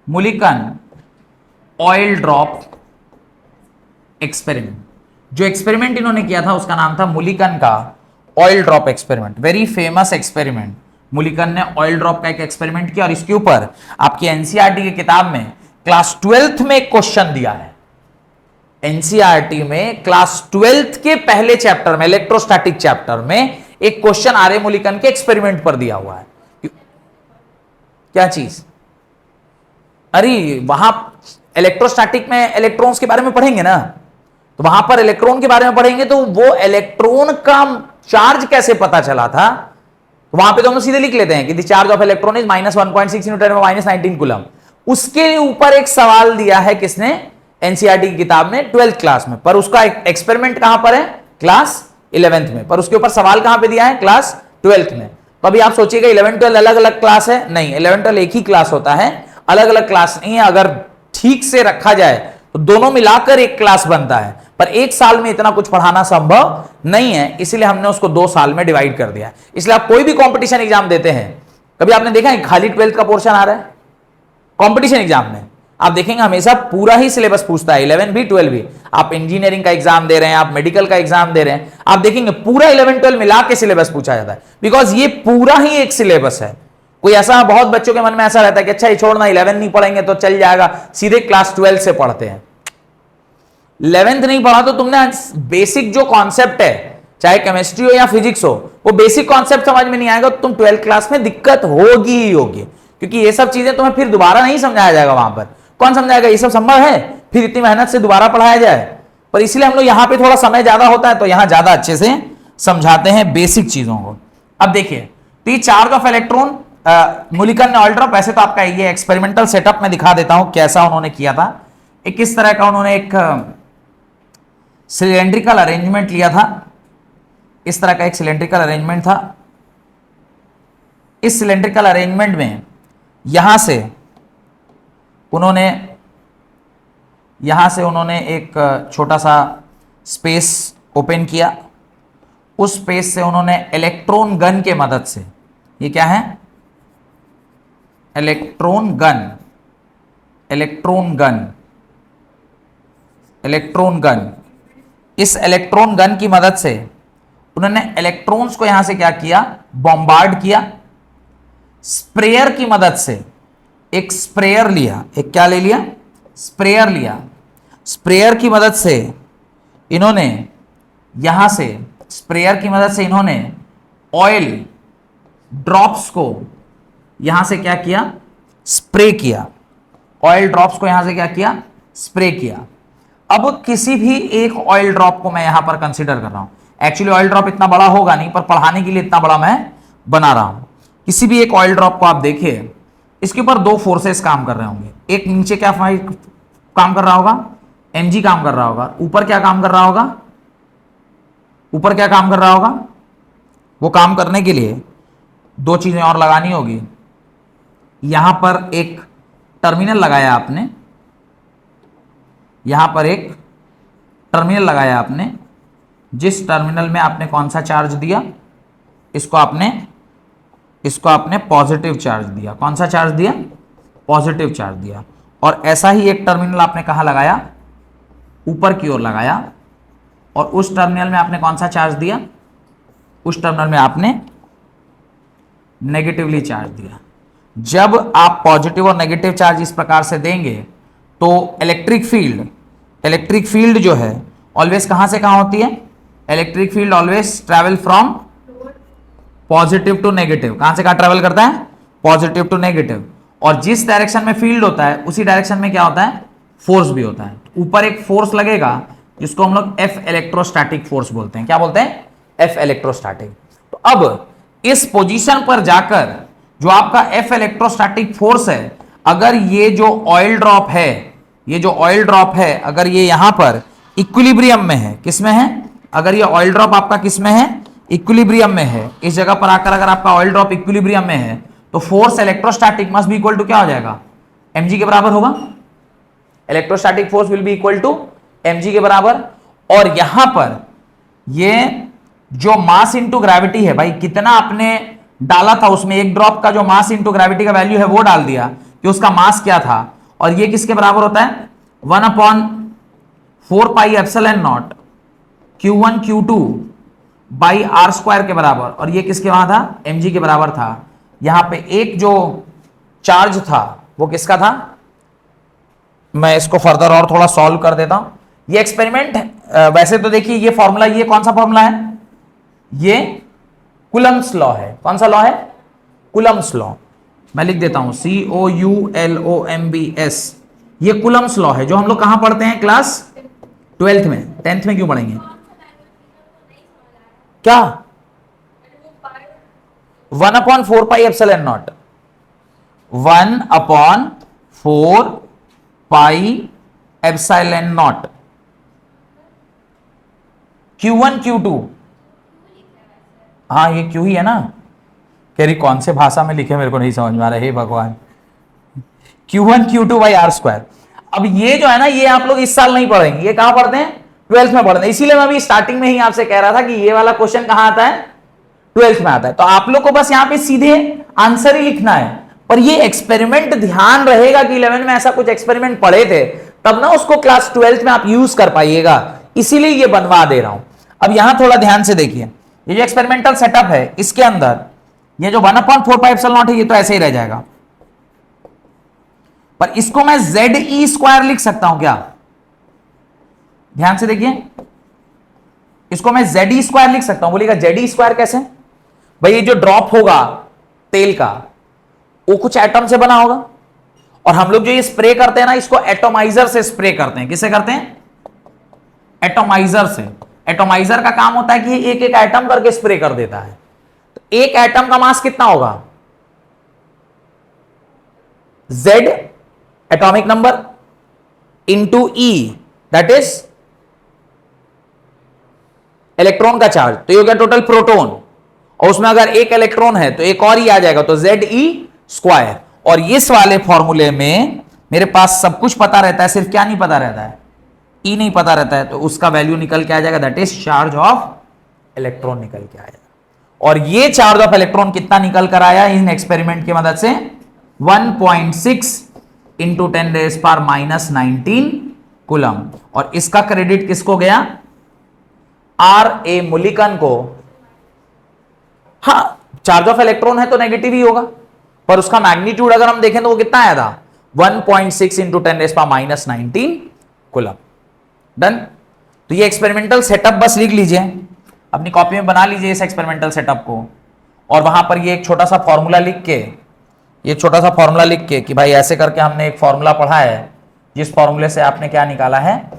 [SPEAKER 1] Millikan oil drop experiment. जो एक्सपेरिमेंट इन्होंने किया था उसका नाम था मिलिकन का oil drop experiment. Very famous experiment. Millikan ने ऑयल ड्रॉप का एक एक्सपेरिमेंट किया, और इसके ऊपर आपकी एनसीईआरटी की किताब में क्लास 12th में एक क्वेश्चन दिया है। एनसीईआरटी में क्लास 12th के पहले चैप्टर में, इलेक्ट्रोस्टैटिक चैप्टर में, एक क्वेश्चन आर ए मिलिकन के एक्सपेरिमेंट पर दिया हुआ है। क्या चीज? अरे वहां इलेक्ट्रोस्टैटिक में इलेक्ट्रॉन्स के बारे में पढ़ेंगे ना, तो वहां पर इलेक्ट्रॉन के बारे में पढ़ेंगे, तो वो इलेक्ट्रॉन का चार्ज कैसे पता चला था, वहां पे तो हम सीधे लिख लेते हैं कि the charge of electron is -1.6 into 10⁻19 coulomb. उसके ऊपर एक सवाल दिया है किसने? एनसीईआरटी की किताब में 12th क्लास में। पर उसका एक्सपेरिमेंट कहां पर है? क्लास 11th में। पर उसके ऊपर सवाल कहां पे दिया है? क्लास 12th में। तो अभी आप सोचिएगा 11 12 अलग अलग क्लास है? नहीं, 11 12 एक ही क्लास होता है, अलग अलग क्लास नहीं है। अगर ठीक से रखा जाए तो दोनों मिलाकर एक क्लास बनता है, पर एक साल में इतना कुछ पढ़ाना संभव नहीं है, इसलिए हमने उसको 2 साल में डिवाइड कर दिया। इसलिए आप कोई भी कंपटीशन एग्जाम देते हैं, कभी आपने देखा है खाली 12th का पोर्शन आ रहा है कंपटीशन एग्जाम में? आप देखेंगे हमेशा पूरा ही सिलेबस पूछता है, 11 भी 12 भी। आप इंजीनियरिंग का एग्जाम दे रहे हैं, आप मेडिकल का एग्जाम दे रहे हैं, आप देखेंगे पूरा 11 12 मिला के सिलेबस पूछा जाता है, बिकॉज ये पूरा ही एक सिलेबस है। कोई ऐसा, बहुत बच्चों के मन में ऐसा रहता है कि अच्छा ये छोड़ना, 11 नहीं पढ़ेंगे तो चल जाएगा, सीधे क्लास 12 से पढ़ते हैं। 11th नहीं पढ़ा तो तुमने बेसिक जो कॉन्सेप्ट है, चाहे केमिस्ट्री हो या फिजिक्स हो, वो बेसिक कॉन्सेप्ट समझ में नहीं आएगा तो तुम 12th क्लास में दिक्कत होगी ही होगी, क्योंकि ये सब चीजें तुम्हें फिर दोबारा नहीं समझाया जाएगा। वहां पर कौन समझाएगा? ये सब संभव है फिर इतनी मेहनत से दोबारा पढ़ाया जाए? पर इसलिए हम लोग यहां पे थोड़ा समय ज्यादा होता है तो यहां ज्यादा अच्छे से समझाते हैं बेसिक चीजों को। अब देखिए, तो ये चार्ज ऑफ इलेक्ट्रॉन मिलिकन ने ऑयल ड्रॉप, वैसे तो आपका ये एक्सपेरिमेंटल सेटअप में दिखा देता हूं कैसा उन्होंने किया था। एक किस तरह का उन्होंने एक सिलेंड्रिकल अरेंजमेंट लिया था, इस तरह का एक सिलेंड्रिकल अरेंजमेंट था। इस सिलेंड्रिकल अरेंजमेंट में यहां से उन्होंने यहां से उन्होंने एक छोटा सा स्पेस ओपन किया, उस स्पेस से उन्होंने इलेक्ट्रॉन गन के मदद से, ये क्या है, electron gun, electron gun, electron gun, इस इलेक्ट्रॉन गन की मदद से उन्होंने इलेक्ट्रॉन्स को यहां से क्या किया, बॉम्बार्ड किया। स्प्रेयर की मदद से, एक स्प्रेयर लिया, एक क्या ले लिया, स्प्रेयर लिया। स्प्रेयर की मदद से इन्होंने यहां से, स्प्रेयर की मदद से इन्होंने ऑयल ड्रॉप्स को यहां से क्या किया, स्प्रे किया। ऑयल ड्रॉप्स को यहां से क्या किया, स्प्रे किया। अब किसी भी एक ऑयल ड्रॉप को मैं यहां पर कंसीडर कर रहा हूं, एक्चुअली ऑयल ड्रॉप इतना बड़ा होगा नहीं, पर पढ़ाने के लिए इतना बड़ा मैं बना रहा हूं। किसी भी एक ऑयल ड्रॉप को आप देखिए, इसके ऊपर दो फोर्सेस काम कर रहे होंगे। एक नीचे क्या काम कर रहा होगा, mg काम कर रहा होगा। ऊपर क्या काम कर रहा होगा, ऊपर क्या काम कर रहा होगा, वो काम करने के लिए दो चीजें और लगानी होगी। यहां पर एक टर्मिनल लगाया आपने, यहां पर एक टर्मिनल लगाया आपने, जिस टर्मिनल में आपने कौन सा चार्ज दिया, इसको आपने पॉजिटिव चार्ज दिया। कौन सा चार्ज दिया, पॉजिटिव चार्ज दिया। और ऐसा ही एक टर्मिनल आपने कहां लगाया, ऊपर की ओर लगाया, और उस टर्मिनल में आपने कौन सा चार्ज दिया, उस टर्मिनल में आपने नेगेटिवली चार्ज दिया। जब आप पॉजिटिव और नेगेटिव चार्ज इस प्रकार से देंगे तो इलेक्ट्रिक फील्ड जो है ऑलवेज कहां से कहां होती है, electric field always travel from positive to negative. कहां से कहां ट्रैवल करता है, पॉजिटिव टू नेगेटिव। और जिस डायरेक्शन में फील्ड होता है उसी डायरेक्शन में क्या होता है, फोर्स भी होता है। ऊपर एक फोर्स लगेगा जिसको हम लोग एफ इलेक्ट्रोस्टैटिक फोर्स बोलते हैं। क्या बोलते हैं, एफ इलेक्ट्रोस्टैटिक। तो अब इस पोजीशन पर जाकर जो आपका एफ इलेक्ट्रोस्टैटिक फोर्स है, अगर ये जो ऑयल ड्रॉप है, ये जो ऑयल ड्रॉप है, अगर ये यहां पर इक्विलिब्रियम में है, किस में है, अगर ये ऑयल ड्रॉप आपका किस में है, इक्विलिब्रियम में है, इस जगह पर आकर अगर आपका ऑयल ड्रॉप इक्विलिब्रियम में है, तो force electrostatic must be equal to क्या हो जाएगा, mg के बराबर होगा। Electrostatic force will be equal to mg के बराबर। और यहां पर ये जो मास इंटू ग्रेविटी है, भाई कितना आपने डाला था उसमें, एक ड्रॉप का जो मास इंटू ग्रेविटी का वैल्यू है वो डाल दिया कि उसका मास क्या था, और ये किसके बराबर होता है, 1/4 pi epsilon not Q1 Q2 by r square के बराबर। और ये किसके वहां था, mg के बराबर था। यहां पे एक जो चार्ज था वो किसका था, मैं इसको फर्दर और थोड़ा सॉल्व कर देता हूं। ये एक्सपेरिमेंट वैसे तो देखिए ये फॉर्मूला, ये कौन सा फॉर्मूला है, ये कूलम्ब्स लॉ है। कौन सा लॉ है, कूलम्ब्स लॉ। मैं लिख देता हूं COULOMBS। ये कूलम्ब्स लॉ है जो हम लोग कहां पढ़ते हैं, क्लास 12th में। 10th में क्यों पढ़ेंगे, क्या, 1/4 pi epsilon not, 1/4 pi epsilon not Q1 Q2। हाँ ये क्यों ही है ना, कह रही कौन से भाषा में लिखे मेरे को नहीं समझ में आ रहा है, हे भगवान। Q1 Q2 by r square. अब ये जो है ना, ये आप लोग इस साल नहीं पढ़ेंगे, ये कहां पढ़ते हैं, 12th में पढ़ते हैं। इसीलिए मैं अभी स्टार्टिंग में ही आपसे कह रहा था कि ये वाला क्वेश्चन कहां आता है, 12th में आता है। तो आप लोग को बस यहां पे सीधे आंसर ही लिखना है। पर ये एक्सपेरिमेंट ध्यान रहेगा कि 11 में ऐसा कुछ एक्सपेरिमेंट पढ़े थे, तब ना उसको क्लास 12th में आप यूज कर पाइएगा, इसीलिए ये बनवा दे रहा हूं। अब यहां थोड़ा ध्यान से देखिए, ये जो एक्सपेरिमेंटल सेटअप है इसके अंदर ये जो 1/4 पाई एप्सिलॉन नॉट है ये तो ऐसे ही रह जाएगा, पर इसको मैं ZE स्क्वायर लिख सकता हूं क्या, ध्यान से देखिए, इसको मैं ZE स्क्वायर लिख सकता हूं। बोलिएगा ZE स्क्वायर कैसे, भाई ये जो ड्रॉप होगा तेल का वो कुछ एटम से बना होगा, और हम लोग जो ये स्प्रे करते हैं ना, इसको एटोमाइजर से स्प्रे करते हैं। किससे करते हैं, एटोमाइजर से। एटोमाइजर का काम होता है कि एक एक एटम करके स्प्रे कर देता है। तो एक एटम का मास कितना होगा, Z atomic number into E, that is electron का चार्ज। तो ये हो गया टोटल प्रोटॉन, और उसमें अगर एक इलेक्ट्रॉन है तो एक और ही आ जाएगा, तो ZE स्क्वायर। और इस वाले फॉर्मूले में मेरे पास सब कुछ पता रहता है, सिर्फ क्या नहीं पता रहता है, ई नहीं पता रहता है, तो उसका वैल्यू निकल के आ जाएगा, that is charge of electron निकल के आएगा। और ये चार्ज ऑफ इलेक्ट्रॉन कितना निकल कर आया इन एक्सपेरिमेंट की मदद से? 1.6 इंटू 10⁻⁻19 कूलम। और इसका क्रेडिट किसको गया? आर ए मुलिकन को। हाँ, चार्ज ऑफ इलेक्ट्रॉन है तो नेगेटिव ही होगा, पर उसका मैग्नीट्यूड अगर हम देखें तो वो कितना आया था? 1.6 इंटू 10⁻⁻19 कूलम। डन। तो ये एक्सपेरिमेंटल सेटअप बस लिख लीजिए, अपनी कॉपी में बना लीजिए इस एक्सपेरिमेंटल सेटअप को, और वहां पर ये एक छोटा सा फॉर्मूला लिख के, ये छोटा सा फॉर्मूला लिख के कि भाई ऐसे करके हमने एक फॉर्मूला पढ़ा है, जिस फॉर्मूले से आपने क्या निकाला है?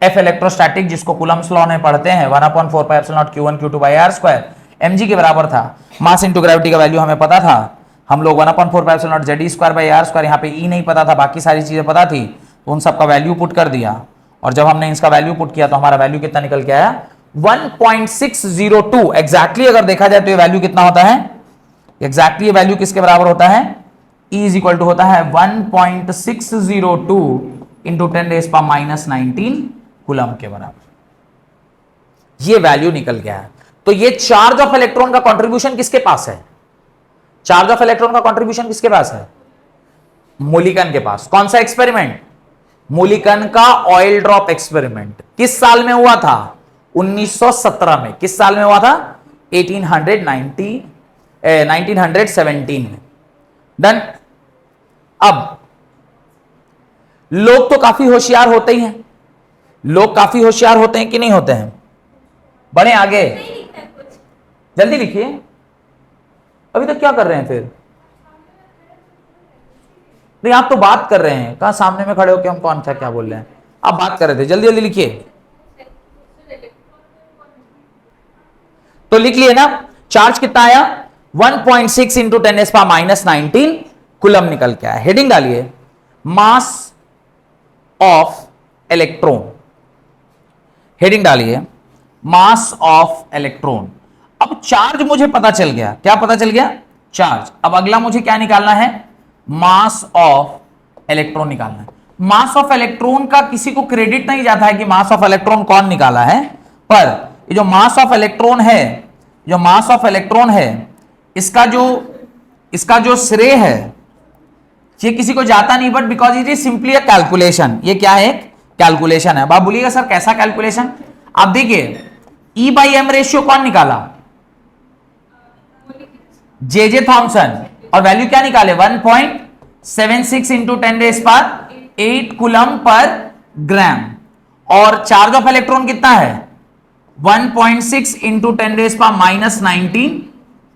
[SPEAKER 1] एफ इलेक्ट्रोस्टैटिक, जिसको कूलम्स लॉ में पढ़ते हैं, 1/4πε0 Q1 Q2/r² mg के बराबर था। मास इंटू ग्रेविटी का वैल्यू हमें पता था, हम लोग 1/4πε0 Ze²/r², यहाँ पे ई नहीं पता था, बाकी सारी चीजें पता थी, तो उन सबका वैल्यू पुट कर दिया। और जब हमने इसका वैल्यू पुट किया तो हमारा वैल्यू कितना निकल के आया? 1.602। एग्जैक्टली अगर देखा जाए तो ये वैल्यू कितना होता है? एग्जैक्टली ये वैल्यू किसके बराबर होता है? E इज इक्वल टू होता है 1.602 इंटू 10⁻⁻19 कूलम के बराबर। ये वैल्यू निकल गया है। तो ये चार्ज ऑफ इलेक्ट्रॉन का कंट्रीब्यूशन किसके पास है? चार्ज ऑफ इलेक्ट्रॉन का कंट्रीब्यूशन किसके पास है? मुलिकन के पास। कौन सा एक्सपेरिमेंट? मुलिकन का ऑयल ड्रॉप एक्सपेरिमेंट। किस साल में हुआ था? 1917 में। किस साल में हुआ था? 1917 में। डन। अब लोग तो काफी होशियार होते ही हैं, लोग काफी होशियार होते हैं कि नहीं होते हैं? बढ़े आगे,
[SPEAKER 2] नहीं लिखता है कुछ।
[SPEAKER 1] जल्दी लिखिए। अभी तक क्या कर रहे हैं फिर? नहीं, आप तो बात कर रहे हैं, कहां सामने में खड़े होकर हम कौन था क्या बोल रहे हैं? आप बात कर रहे थे, जल्दी जल्दी लिखिए। तो लिख लिए ना, चार्ज कितना आया? 1.6 इंटू 10⁻⁻19 कूलम निकल के आया। हेडिंग डालिए, मास ऑफ इलेक्ट्रॉन। हेडिंग डालिए, मास ऑफ इलेक्ट्रॉन। अब चार्ज मुझे पता चल गया, क्या पता चल गया? चार्ज। अब अगला मुझे क्या निकालना है? मास ऑफ इलेक्ट्रॉन निकालना है। मास ऑफ इलेक्ट्रॉन का किसी को क्रेडिट नहीं जाता है कि मास ऑफ इलेक्ट्रॉन कौन निकाला है, पर ये जो मास ऑफ इलेक्ट्रॉन है, जो मास ऑफ इलेक्ट्रॉन है, इसका जो श्रेय है, ये किसी को जाता नहीं, but because it is simply a calculation. ये क्या है? कैलकुलेशन है। अब आप बोलिएगा सर कैसा कैलकुलेशन? आप देखिए, E/m रेशियो कौन निकाला? J Thomson. और वैल्यू क्या निकाले? 1.76 इंटू 10⁸ कूलम पर ग्राम। और चार्ज ऑफ इलेक्ट्रॉन कितना है? 1.6 इंटू 10⁻⁻19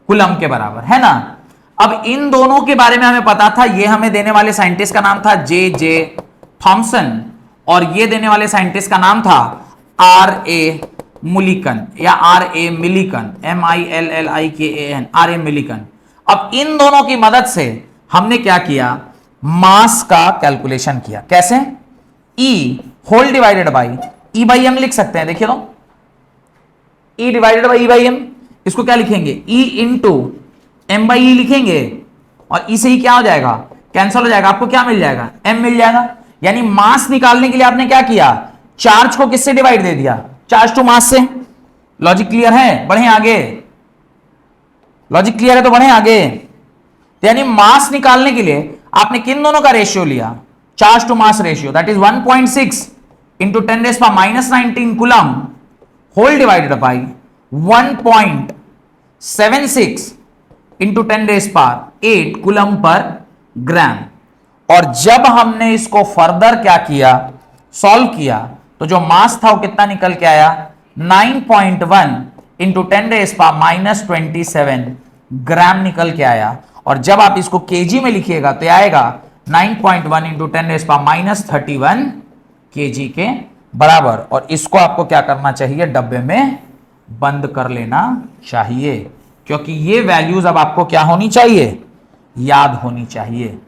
[SPEAKER 1] कूलम के बराबर है ना। अब इन दोनों के बारे में हमें पता था, ये हमें देने वाले साइंटिस्ट का नाम था जे थॉमसन, और ये देने वाले साइंटिस्ट का नाम था R.A. मुलिकन या R.A. Millikan, MILLIKAN, R.A. Millikan. अब इन दोनों की मदद से हमने क्या किया? मास का कैलकुलेशन किया। कैसे? E whole divided by E/m लिख सकते हैं, देखिए तो, E डिवाइडेड बाई E/m। इसको क्या लिखेंगे? E इंटू m/e लिखेंगे, और E से ही क्या हो जाएगा? कैंसिल हो जाएगा। आपको क्या मिल जाएगा? m मिल जाएगा। यानी मास निकालने के लिए आपने क्या किया? चार्ज को किससे डिवाइड दे दिया? चार्ज टू मास से। लॉजिक क्लियर है? बढ़े आगे। लॉजिक क्लियर है तो बढ़े आगे। यानी मास निकालने के लिए आपने किन दोनों का रेशियो लिया? Charge to mass ratio, that is 1.6 into 10⁻⁻19 coulomb whole divided by 1.76 into 10⁸ coulomb per gram. और जब हमने इसको फर्दर क्या किया? सॉल्व किया, तो जो मास था वो कितना निकल के आया? 9.1 इंटू 10⁻⁻27 ग्राम निकल के आया। और जब आप इसको केजी में लिखिएगा तो आएगा 9.1 इंटू 10⁻31 केजी के बराबर। और इसको आपको क्या करना चाहिए? डब्बे में बंद कर लेना चाहिए, क्योंकि ये वैल्यूज अब आपको क्या होनी चाहिए? याद होनी चाहिए।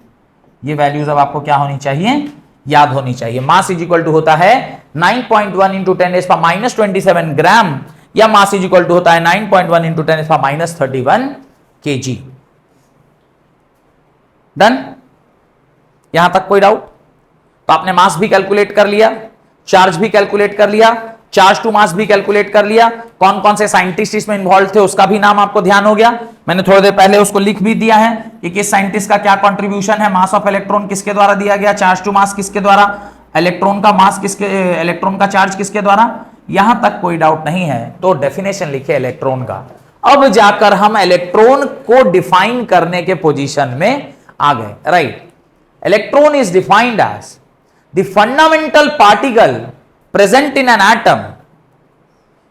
[SPEAKER 1] ये वैल्यूज अब आपको क्या होनी चाहिए? याद होनी चाहिए। मास इज इक्वल टू होता है 9.1 इंटू 10⁻27 ग्राम, या मास इज इक्वल टू होता है 9.1 इंटू 10⁻31 केजी। डन? यहां तक कोई डाउट? तो आपने मास भी कैलकुलेट कर लिया, चार्ज भी कैलकुलेट कर लिया, चार्ज टू मास भी कैलकुलेट कर लिया, कौन कौन से साइंटिस्ट इसमें इन्वॉल्व थे उसका भी नाम आपको ध्यान हो गया। मैंने थोड़ी देर पहले उसको लिख भी दिया है कि किस साइंटिस्ट का क्या कंट्रीब्यूशन है, मास ऑफ इलेक्ट्रॉन किसके द्वारा दिया गया, चार्ज टू मास किसके द्वारा, इलेक्ट्रॉन का मास किसके, इलेक्ट्रॉन का चार्ज किसके द्वारा, यहां तक कोई डाउट नहीं है। तो डेफिनेशन लिखे इलेक्ट्रॉन का। अब जाकर हम इलेक्ट्रॉन को डिफाइन करने के पोजीशन में आ गए, right. Electron is defined as the fundamental particle present in an atom.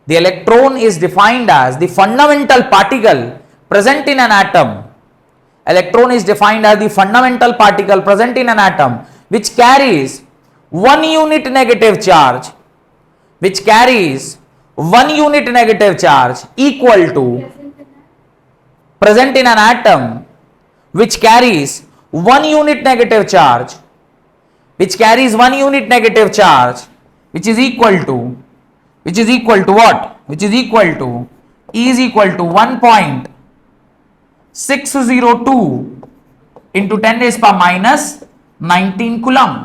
[SPEAKER 1] The electron is defined as the fundamental particle present in an atom. Electron is defined as the fundamental particle present in an atom which carries 1 unit negative charge, which carries 1 unit negative charge equal to present in an atom which carries 1 unit negative charge, which carries 1 unit negative charge, which is equal to what? Which is equal to E is equal to 1.602 into 10 raised power minus 19 coulomb.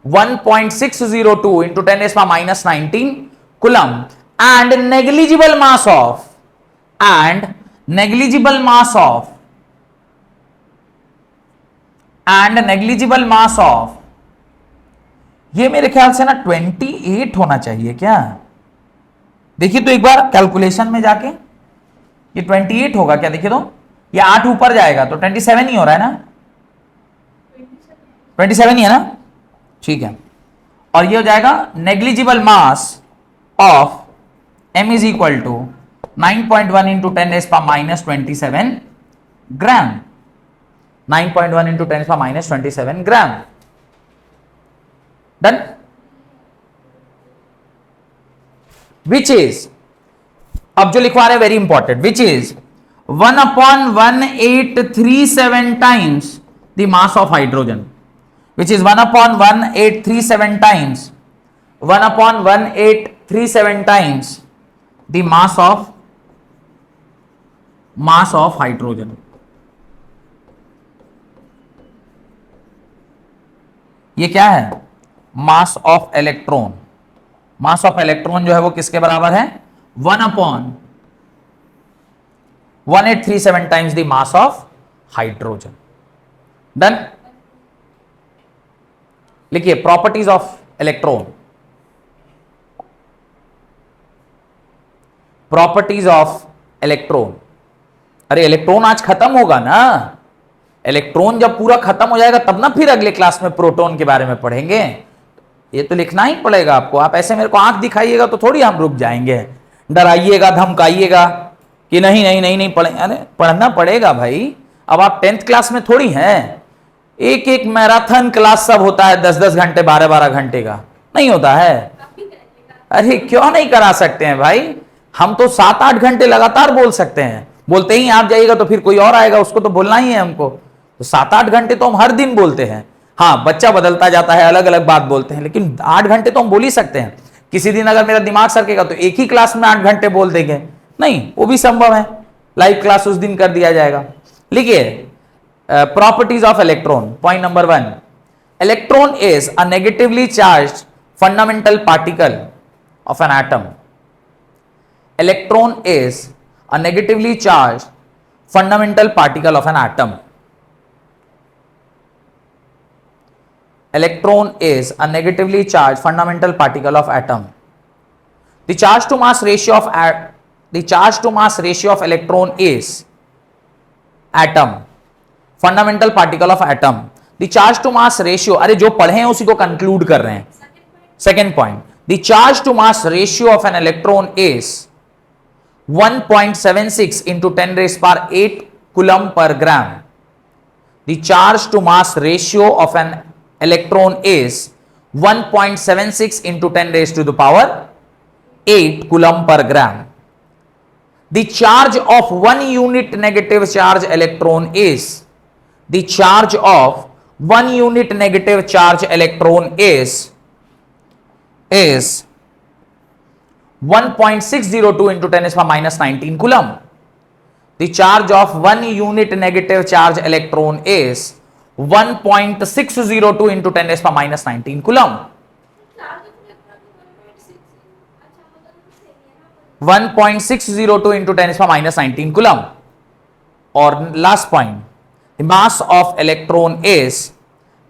[SPEAKER 1] 1.602 into 10 raised power minus 19 coulomb, and negligible mass of ये मेरे ख्याल से ना 28 होना चाहिए क्या। देखिए तो एक बार कैलकुलेशन में जाके, ये 28 होगा क्या, देखिए तो ये 8 ऊपर जाएगा तो 27 ही हो रहा है ना, 27 ही है ना, ठीक है। और ये हो जाएगा negligible mass of m is equal to 9.1 into 10 raise power minus 27 gram, 9.1 into 10 raise power minus 27 gram. Done. Which is, अब जो लिखवा रहे हैं very important, which is 1/1837 times the mass of hydrogen, which is 1/1837 times 1/1837 times the mass of hydrogen. ये क्या है, mass of electron. Mass of electron जो है वो किसके बराबर है, 1/1837 times the mass of hydrogen. Done. लिखिए properties of electron, properties of electron. अरे इलेक्ट्रॉन आज खत्म होगा ना, इलेक्ट्रॉन जब पूरा खत्म हो जाएगा तब ना फिर अगले क्लास में प्रोटॉन के बारे में पढ़ेंगे। ये तो लिखना ही पड़ेगा आपको। आप ऐसे मेरे को आंख दिखाइएगा तो थोड़ी हम रुक जाएंगे, डराइएगा धमकाइएगा कि नहीं नहीं नहीं नहीं पढ़े। अरे पढ़ना पड़ेगा भाई। अब आप 10th क्लास में थोड़ी हैं, एक एक मैराथन क्लास सब होता है 10-10 घंटे 12-12 घंटे का, नहीं होता है। अरे क्यों नहीं करा सकते हैं भाई, हम तो 7-8 घंटे लगातार बोल सकते हैं। बोलते ही आप जाइएगा तो फिर कोई और आएगा, उसको तो बोलना ही है हमको। तो 7-8 घंटे तो हम हर दिन बोलते हैं। हाँ बच्चा बदलता जाता है, अलग अलग बात बोलते हैं, लेकिन 8 घंटे तो हम बोल ही सकते हैं। किसी दिन अगर मेरा दिमाग सरकेगा तो एक ही क्लास में 8 घंटे बोल देंगे, नहीं वो भी संभव है, लाइव क्लास उस दिन कर दिया जाएगा। लिखिए properties of electron. Point number 1, electron is a negatively charged fundamental particle of an atom. Electron is a negatively charged fundamental particle of an atom. Electron is a negatively charged fundamental particle of atom. The charge to mass ratio of electron is atom, fundamental particle of atom. The charge to mass ratio, अरे जो पढ़े हैं उसी को conclude कर रहे हैं। Second point, the charge to mass ratio of an electron is 1.76 into 10 raised power 8 coulomb per gram. The charge to mass ratio of an electron is 1.76 into 10 raised to the power 8 coulomb per gram. The charge of 1 unit negative charge electron is, the charge of 1 unit negative charge electron is 1.602 into 10 raised power minus 19 coulomb. The charge of 1 unit negative charge electron is 1.602 into 10⁻⁻19 coulomb.
[SPEAKER 2] Class of electron 1.6 अच्छा मतलब सही है ना
[SPEAKER 1] 1.602 into 10⁻⁻19 coulomb. और last point, the mass of electron is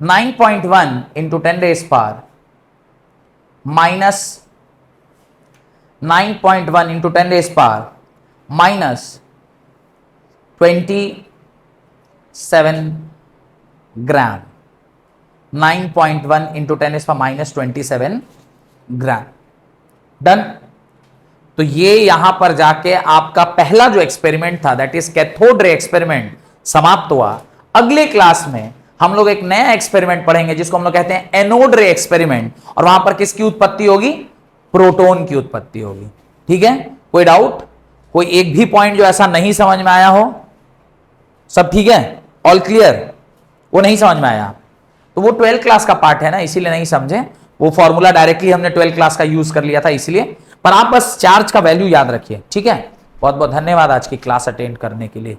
[SPEAKER 1] 9.1 into 10⁻⁻9.1 into 10⁻⁻27 gram. 9.1 into 10⁻⁻27 gram. Done. तो ये यहां पर जाके आपका पहला जो एक्सपेरिमेंट था, that is cathode ray experiment, समाप्त हुआ। अगले क्लास में हम लोग एक नया एक्सपेरिमेंट पढ़ेंगे जिसको हम लोग कहते हैं एनोड रे एक्सपेरिमेंट, और वहां पर किसकी उत्पत्ति होगी? प्रोटॉन की उत्पत्ति होगी। ठीक है, कोई डाउट? कोई एक भी पॉइंट जो ऐसा नहीं समझ में आया हो? सब ठीक है, ऑल क्लियर? वो नहीं समझ में आया तो वो 12th क्लास का पार्ट है ना, इसीलिए नहीं समझे। वो फॉर्मूला डायरेक्टली हमने 12th क्लास का यूज कर लिया था इसलिए। पर आप बस चार्ज का वैल्यू याद रखिए। ठीक है, बहुत बहुत धन्यवाद आज की क्लास अटेंड करने के लिए।